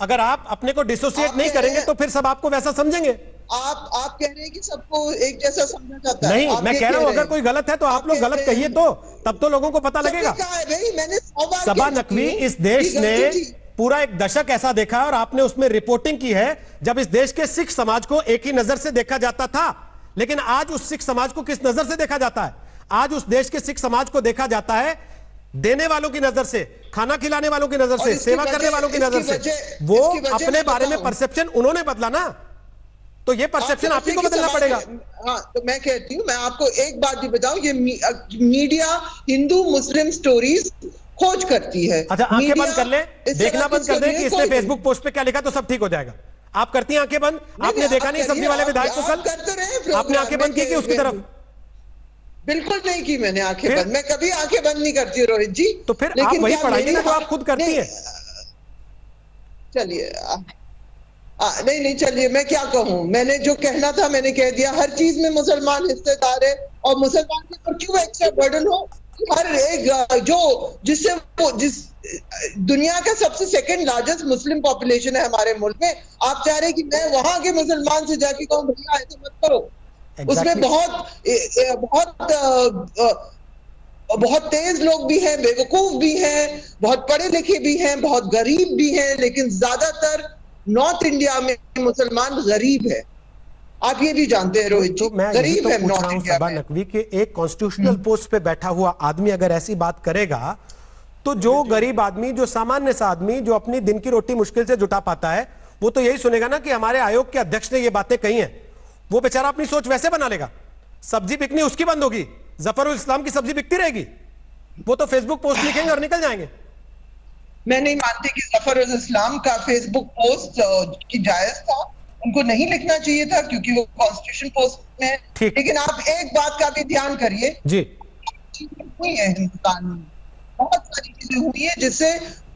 अगर आप अपने को डिसोसिएट नहीं करेंगे तो फिर सब आपको वैसा समझेंगे। आप कह रहे हैं कि सबको एक जैसा समझा जाता है? नहीं, मैं कह रहा हूं अगर कोई गलत है तो आप लोग गलत कहिए, तो तब तो लोगों को पता लगेगा। सबा नकवी, इस देश ने पूरा एक दशक ऐसा देखा है और आपने उसमें रिपोर्टिंग की है जब इस देश के सिख समाज को एक ही नजर से देखा जाता था, लेकिन आज उस सिख समाज को किस नजर से देखा जाता है? आज उस देश के सिख समाज को देखा जाता है देने वालों की नजर से, खाना खिलाने वालों की नजर से, सेवा करने वालों की नजर से। वो अपने बारे में परसेप्शन उन्होंने बदला ना, तो ये परसेप्शन आप ही को बदलना पड़ेगा। हाँ, तो मैं कहती हूँ, मैं आपको एक बात भी बताऊं, ये मीडिया हिंदू मुस्लिम स्टोरीज खोज करती है। अच्छा, आंखें बंद कर ले, देखना बंद कर दे कि इसने फेसबुक पोस्ट पे क्या लिखा, तो सब ठीक हो जाएगा। आप करती हैं आंखें बंद? आपने देखा नहीं सब्जी वाले विधायक को कल? आपने आंखें बंद की उसकी तरफ? बिल्कुल नहीं की मैंने आंखें बंद। मैं कभी आंखें बंद नहीं करती रोहित जी। तो फिर आप वही पढ़ाइए ना जो आप खुद करती हैं। चलिए, नहीं चलिए, मैं क्या कहूं, मैंने जो कहना था मैंने कह दिया। हर चीज में मुसलमान हिस्सेदार है, और मुसलमान के ऊपर क्यों एक्स्ट्रा बर्डन हो? हर एक जिस दुनिया का सबसे सेकंड लार्जेस्ट मुस्लिम पॉपुलेशन है हमारे मुल्क में, आप चाह रहे हैं कि मैं वहां के मुसलमान से जाके कहूं भैया ऐसे मत करो? उसमें बहुत तेज लोग भी हैं, बेवकूफ भी हैं, बहुत पढ़े लिखे भी हैं, बहुत गरीब भी हैं, लेकिन ज्यादातर नॉर्थ इंडिया में मुसलमान गरीब है। आप ये भी जानते हैं रोहित जी, गरीब है नॉर्थ इंडिया में। नकवी के एक कॉन्स्टिट्यूशनल पोस्ट पे बैठा हुआ आदमी अगर ऐसी बात करेगा, तो जो गरीब आदमी, जो सामान्य सा आदमी, जो अपनी दिन की रोटी मुश्किल से जुटा पाता है, वो तो यही सुनेगा ना कि हमारे आयोग के अध्यक्ष ने ये बातें कही हैं। वो बेचारा अपनी सोच वैसे बना लेगा। सब्जी बिकनी उसकी बंद होगी, जफरुल इस्लाम की सब्जी बिकती रहेगी। वो तो फेसबुक पोस्ट लिखेंगे और निकल जाएंगे। मैं नहीं मानती कि जफरुल इस्लाम का फेसबुक पोस्ट की जायज था, उनको नहीं लिखना चाहिए था क्योंकि वो कॉन्स्टिट्यूशन पोस्ट में है। लेकिन आप एक बात का भी ध्यान करिए जी, हुई है हिंदुस्तान में बहुत सारी चीजें हुई है जिससे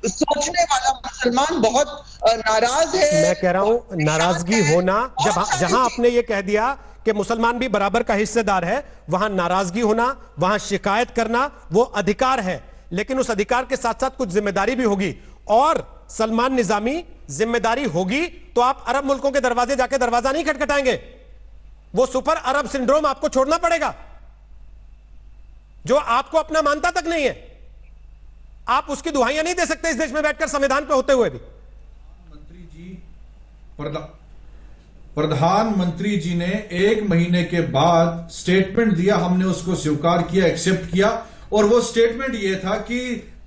सोचने वाला मुसलमान बहुत नाराज है। मैं कह रहा हूं नाराजगी होना, जब जहां आपने ये कह दिया कि मुसलमान भी बराबर का हिस्सेदार है, वहां नाराजगी होना, वहां शिकायत करना वो अधिकार है, लेकिन उस अधिकार के साथ साथ कुछ जिम्मेदारी भी होगी। और सलमान निजामी, जिम्मेदारी होगी तो आप अरब मुल्कों के दरवाजे जाके दरवाजा नहीं खटखटाएंगे, वो सुपर अरब सिंड्रोम आपको छोड़ना पड़ेगा जो आपको अपना मानता तक नहीं है। आप उसकी दुहाइयां नहीं दे सकते इस देश में बैठकर संविधान पे होते हुए भी। प्रधानमंत्री जी ने 1 महीने के बाद स्टेटमेंट दिया, हमने उसको स्वीकार किया, एक्सेप्ट किया, और वो स्टेटमेंट ये था कि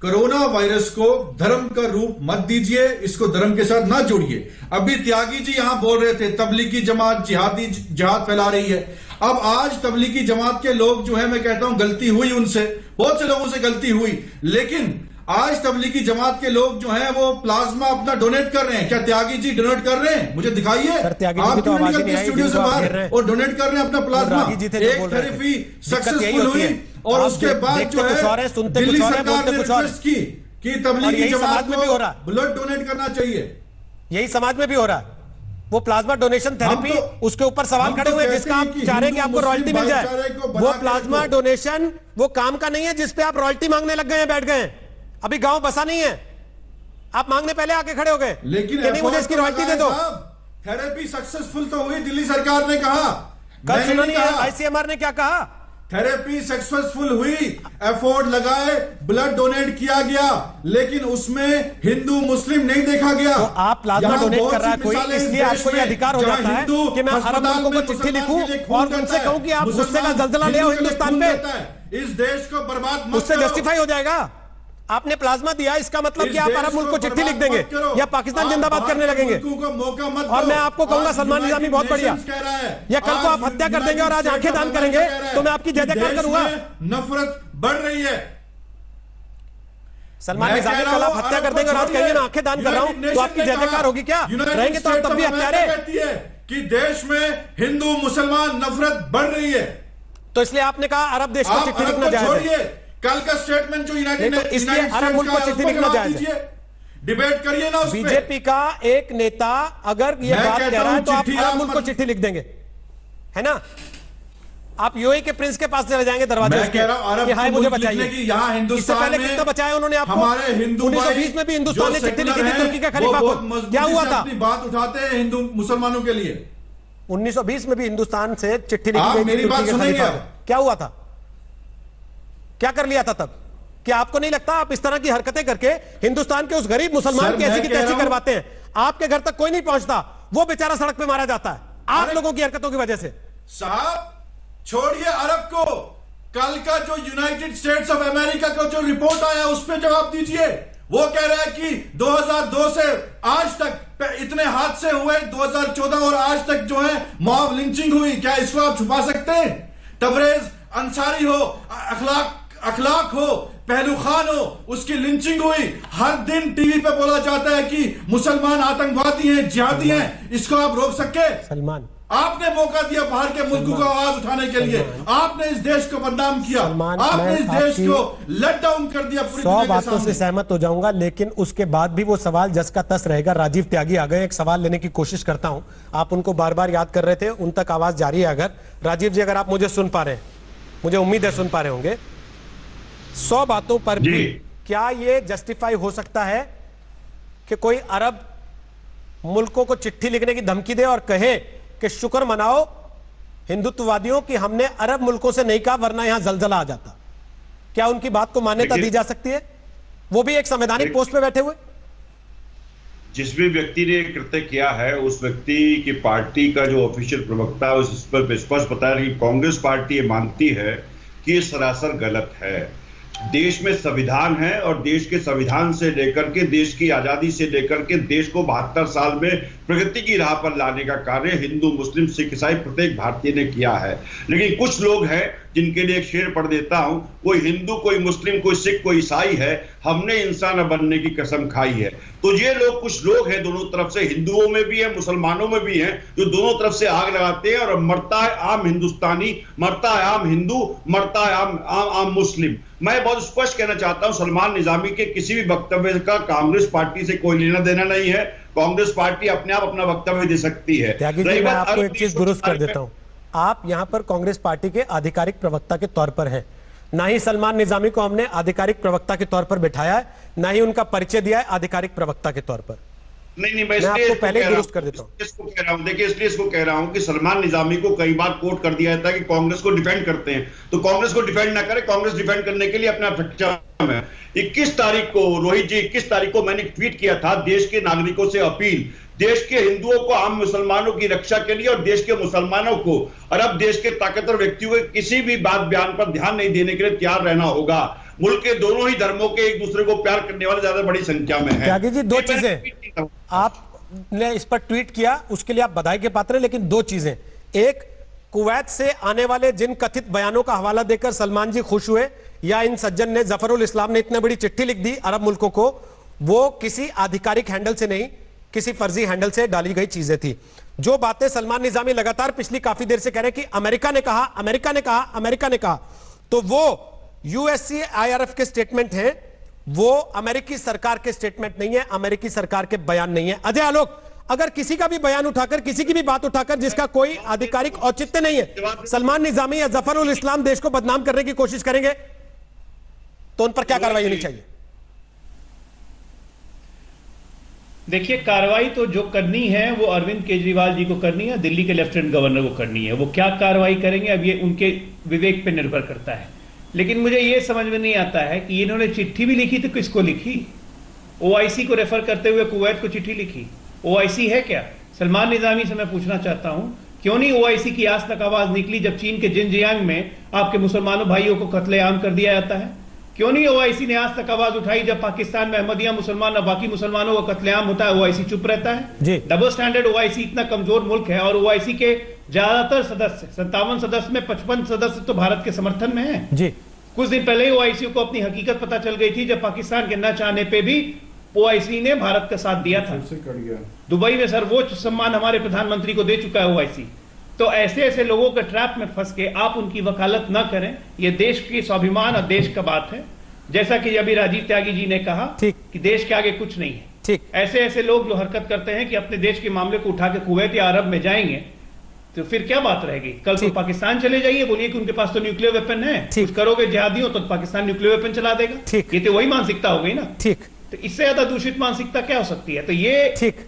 कोरोना वायरस को धर्म का रूप मत दीजिए, इसको धर्म के साथ ना जोड़िए। अभी त्यागी जी यहां बोल रहे थे तबलीगी जमात जिहाद फैला रही है। अब आज तबलीगी जमात के लोग जो है, मैं कहता हूं गलती हुई उनसे, बहुत से लोगों से गलती हुई, लेकिन आज तबलीगी जमात के लोग जो हैं वो प्लाज्मा अपना डोनेट कर रहे हैं। क्या त्यागी जी डोनेट कर रहे हैं? मुझे दिखाइए। आप क्यों निकलते स्टूडियो से बाहर और डोनेट कर रहे हैं अपना प्लाज्मा? एक थेरेपी सक्सेसफुल हुई और उसके बाद जो है दिल्ली सरकार ने रिक्वेस्ट की कि तबलीगी जमात को ब्लड डोनेट करना चाहिए। यही समाज में भी हो रहा है। वो प्लाज्मा डोनेशन थेरेपी, उसके ऊपर सवाल खड़े हुए जिसका आप चाह रहे हैं कि आपको रॉयल्टी मिल जाए। वो प्लाज्मा डोनेशन वो काम का नहीं है जिसपे आप रॉयल्टी मांगने लग गए हैं, बैठ गए हैं। अभी गांव बसा नहीं है, आप मांगने पहले आके खड़े हो गए, लेकिन नहीं मुझे इसकी रॉयल्टी दे दो। थेरेपी सक्सेसफुल तो हुई, दिल्ली सरकार ने कहा। कल सुना नहीं है आईसीएमआर ने क्या कहा? थेरेपी सक्सेसफुल हुई, एफोर्ट लगाए, ब्लड डोनेट किया गया, लेकिन उसमें हिंदू मुस्लिम नहीं देखा गया। तो आप प्लाज्मा डोनेट कर रहा है कोई, इसलिए आपको ये अधिकार हो जाता है कि मैं अरब मुल्कों को चिट्ठी लिखूं और उनसे कहूं कि आप गुस्से का जलजला ले आओ हिंदुस्तान पे। इस देश को बर्बाद मत उससे करो। जस्टिफाई हो जाएगा। आपने प्लाज्मा दिया, इसका मतलब कि आप अरब मुल्क को चिट्ठी लिख देंगे या पाकिस्तान जिंदाबाद करने लगेंगे। और मैं आपको कहूंगा सलमान निजामी बहुत बढ़िया, या कल को आप हत्या कर देंगे और आज आंखें दान करेंगे तो मैं आपकी जय जयकार करूंगा। नफरत बढ़ रही है। सलमान निजामी कल आप हत्या कर देंगे और आज कहेंगे मैं आंखें दान कर रहा हूं तो आपकी जय जयकार होगी क्या? रहेंगे तो तब भी हत्यारे। कि देश में हिंदू मुसलमान नफरत बढ़ रही है, तो इसलिए आपने कहा अरब देश को चिट्ठी लिखना जायज है। कल का स्टेटमेंट जो यूनाइटेड तो इसलिए अरब मुल्क को चिट्ठी लिखना जायज है। डिबेट करिए ना उस पे। बीजेपी का एक नेता अगर ये बात कह रहा है तो आप अरब मुल्क को चिट्ठी लिख देंगे, है ना? आप यूएई के प्रिंस के पास चले जाएंगे दरवाजे मैं कह रहा हूं अरब हाय मुझे बचाइए। यहाँ हिंदुस्तान पहले में कितना बचाया उन्होंने आपको? हमारे हिंदू 1920 में भी हिंदुस्तान ने चिट्ठी लिखी थी तुर्की के खलीफा को, क्या हुआ था? अपनी बात उठाते हैं हिंदू मुसलमानों के लिए। 1920 में भी हिंदुस्तान से चिट्ठी लिखी गई थी मेरी बात तुर्की के खलीफा सुनिए। को, क्या हुआ था? क्या कर लिया था तब? क्या आपको नहीं लगता आप इस तरह की हरकतें करके हिंदुस्तान के उस गरीब मुसलमान की ऐसी की तैसी करवाते हैं? आपके घर तक कोई नहीं पहुंचता, वो बेचारा सड़क पे मारा जाता है आप लोगों की हरकतों की वजह से। साहब छोड़िए अरब को, कल का जो यूनाइटेड स्टेट्स ऑफ अमेरिका का जो रिपोर्ट आया उस पर जवाब दीजिए। वो कह रहा है कि 2002 से आज तक इतने हादसे हुए, 2014 और आज तक जो है मॉब लिंचिंग हुई। क्या इसको आप छुपा सकते हैं? तबरेज अंसारी हो, अखलाक हो, पहलू खान हो, उसकी लिंचिंग हुई। हर दिन टीवी पे बोला जाता है कि मुसलमान आतंकवादी हैं, जिहादी हैं। इसको आप रोक सके? सलमान, आपने मौका दिया बाहर के मुल्कों को आवाज उठाने के लिए, आपने इस देश को बदनाम किया, आपने इस देश को लेट डाउन कर दिया। 100 बातों से सहमत हो जाऊंगा, लेकिन उसके बाद भी वो सवाल जस का तस रहेगा। राजीव त्यागी आ गए, एक सवाल लेने की कोशिश करता हूं। आप उनको बार बार याद कर रहे थे, उन तक आवाज जारी है। अगर राजीव जी, अगर आप मुझे सुन पा रहे हैं, मुझे उम्मीद है सुन पा रहे होंगे। 100 बातों पर भी क्या यह जस्टिफाई हो सकता है कि कोई अरब मुल्कों को चिट्ठी लिखने की धमकी दे और कहे कि शुक्र मनाओ हिंदुत्ववादियों की हमने अरब मुल्कों से नहीं कहा वरना यहां जलजला आ जाता? क्या उनकी बात को मान्यता दी जा सकती है? वो भी एक संवैधानिक पोस्ट पे बैठे हुए। जिस भी व्यक्ति ने कृत्य किया है उस व्यक्ति की पार्टी का जो ऑफिशियल प्रवक्ता है उस पर स्पष्ट बताया कि कांग्रेस पार्टी ये मानती है कि ये सरासर गलत है। देश में संविधान है और देश के संविधान से लेकर के, देश की आजादी से लेकर के देश को 72 साल में प्रगति की राह पर लाने का कार्य हिंदू, मुस्लिम, सिख, ईसाई प्रत्येक भारतीय ने किया है। लेकिन कुछ लोग हैं जिनके लिए एक शेर पढ़ देता हूं, कोई हिंदू, कोई मुस्लिम, कोई सिख, कोई ईसाई है, हमने इंसान बनने की कसम खाई है। तो ये लोग, कुछ लोग हैं दोनों तरफ से, हिंदुओं में भी है, मुसलमानों में भी हैं, जो दोनों तरफ से आग लगाते हैं और मरता है आम हिंदुस्तानी, मरता है आम हिंदू, मरता है आम मुस्लिम। मैं बहुत स्पष्ट कहना चाहता हूं, सलमान निजामी के किसी भी वक्तव्य का कांग्रेस पार्टी से कोई लेना देना नहीं है। कांग्रेस पार्टी अपने आप अपना वक्तव्य दे सकती है। त्यागी जी, मैं आपको एक चीज दुरुस्त कर देता हूं। आप यहां पर कांग्रेस पार्टी के आधिकारिक प्रवक्ता के तौर पर हैं। ना ही सलमान निजामी को हमने आधिकारिक प्रवक्ता के तौर पर बिठाया है, ना ही उनका परिचय दिया है आधिकारिक प्रवक्ता के तौर पर। नहीं, मैं आपको पहले दुरुस्त कर देता हूं। इसको कह रहा हूं, देखिए इसलिए इसको कह रहा हूं कि सलमान निजामी को कई बार कोट कर दिया जाता है कि कांग्रेस को डिफेंड करते हैं, तो कांग्रेस को डिफेंड ना करें। कांग्रेस डिफेंड करने के लिए अपना सक्षम है। 21 तारीख को रोहित जी, 21 तारीख को मैंने ट्वीट किया था, देश के नागरिकों से अपील, देश के हिंदुओं को, आम मुसलमानों की रक्षा के लिए और देश के मुसलमानों को अरब देश के ताकतवर व्यक्तियों के किसी भी बात बयान पर ध्यान नहीं देने के लिए तैयार रहना होगा। मुल्क के दोनों ही धर्मों के एक दूसरे को प्यार करने वाले ज्यादा बड़ी संख्या में है। त्यागी जी, दो चीजें आपने इस पर ट्वीट किया, उसके लिए आप बधाई के पात्र हैं, लेकिन दो चीजें। एक, कुवैत से आने वाले जिन कथित बयानों का हवाला देकर सलमान जी खुश हुए, या इन सज्जन ने, जफरुल इस्लाम ने इतनी बड़ी चिट्ठी लिख दी अरब मुल्कों को, वो किसी आधिकारिक हैंडल से नहीं, किसी फर्जी हैंडल से डाली गई चीजें थी। जो बातें सलमान निजामी लगातार पिछली काफी देर से कह रहे हैं कि अमेरिका ने कहा, अमेरिका ने कहा, अमेरिका ने कहा, तो वो USCIRF के स्टेटमेंट हैं, वो अमेरिकी सरकार के स्टेटमेंट नहीं है, अमेरिकी सरकार के बयान नहीं है। अजय आलोक, अगर किसी का भी बयान उठाकर, किसी की भी बात उठाकर जिसका कोई आधिकारिक औचित्य नहीं है, सलमान निजामी या जफरुल इस्लाम देश को बदनाम करने की कोशिश करेंगे, तो उन पर क्या कार्रवाई होनी चाहिए? देखिए, कार्रवाई तो जो करनी है वो अरविंद केजरीवाल जी को करनी है, दिल्ली के लेफ्टिनेंट गवर्नर को करनी है। वो क्या कार्रवाई करेंगे अब ये उनके विवेक पे निर्भर करता है। लेकिन मुझे ये समझ में नहीं आता है कि इन्होंने चिट्ठी भी लिखी तो किसको लिखी? OIC को रेफर करते हुए कुवैत को चिट्ठी लिखी। OIC है क्या? सलमान निजामी से मैं पूछना चाहता हूं, क्यों नहीं OIC की आज तक आवाज निकली जब चीन के जिनजियांग में आपके मुसलमानों भाइयों को कत्लेआम कर दिया जाता है? क्यों नहीं OIC ने आज तक आवाज उठाई जब पाकिस्तान में अहमदिया मुसलमान और बाकी मुसलमानों का कत्लेआम होता है? OIC चुप रहता है। Double standard. OIC इतना कमजोर मुल्क है और OIC के ज्यादातर सदस्य, 57 सदस्य में 55 सदस्य तो भारत के समर्थन में है जी। कुछ दिन पहले OIC को अपनी हकीकत पता चल गई थी जब पाकिस्तान के न चाहने पे भी OIC ने भारत का साथ दिया था। दुबई में सर्वोच्च सम्मान हमारे प्रधानमंत्री को दे चुका है OIC। तो ऐसे ऐसे लोगों के ट्रैप में फंस के आप उनकी वकालत न करें। ये देश की स्वाभिमान और देश का बात है। जैसा कि अभी राजीव त्यागी जी ने कहा कि देश के आगे कुछ नहीं है। ठीक, ऐसे ऐसे लोग जो हरकत करते हैं कि अपने देश के मामले को उठा के कुवैत या अरब में जाएंगे, तो फिर क्या बात रहेगी? कल तो पाकिस्तान चले जाइए, बोलिए कि उनके पास तो न्यूक्लियर वेपन है, कुछ करोगे जिहादियों तो पाकिस्तान न्यूक्लियर वेपन चला देगा। ये तो वही मानसिकता हो गई ना। ठीक, तो इससे ज्यादा दूषित मानसिकता क्या हो सकती है? तो ये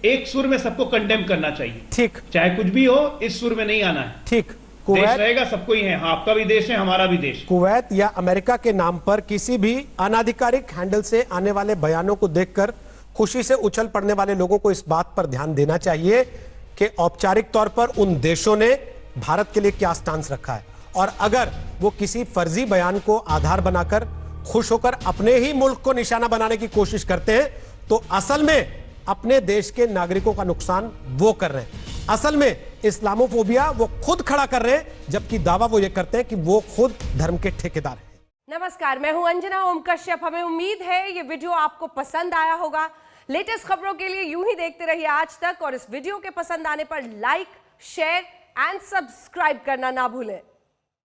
एक सुर में सबको कंडेम करना चाहिए। ठीक, चाहे कुछ भी हो, इस सुर में नहीं आना है। ठीक, देश रहेगा, सबको ही है। आपका भी देश है, हमारा भी देश। कुवैत या अमेरिका के नाम पर किसी भी अनाधिकारिक हैंडल से आने वाले बयानों को देखकर खुशी से उछल पड़ने वाले लोगों को इस बात पर ध्यान देना चाहिए कि औपचारिक तौर पर उन देशों ने भारत के लिए क्या स्टांस रखा है, और अगर वो किसी फर्जी बयान को आधार बनाकर खुश होकर अपने ही मुल्क को निशाना बनाने की कोशिश करते हैं, तो असल में अपने देश के नागरिकों का नुकसान वो कर रहे हैं। असल में इस्लामोफोबिया वो खुद खड़ा कर रहे हैं, जबकि दावा वो ये करते हैं कि वो खुद धर्म के ठेकेदार हैं। नमस्कार, मैं हूं अंजना ओम कश्यप। हमें उम्मीद है ये वीडियो आपको पसंद आया होगा। लेटेस्ट खबरों के लिए यूं ही देखते रहिए आज तक, और इस वीडियो के पसंद आने पर लाइक, शेयर एंड सब्सक्राइब करना ना भूलें।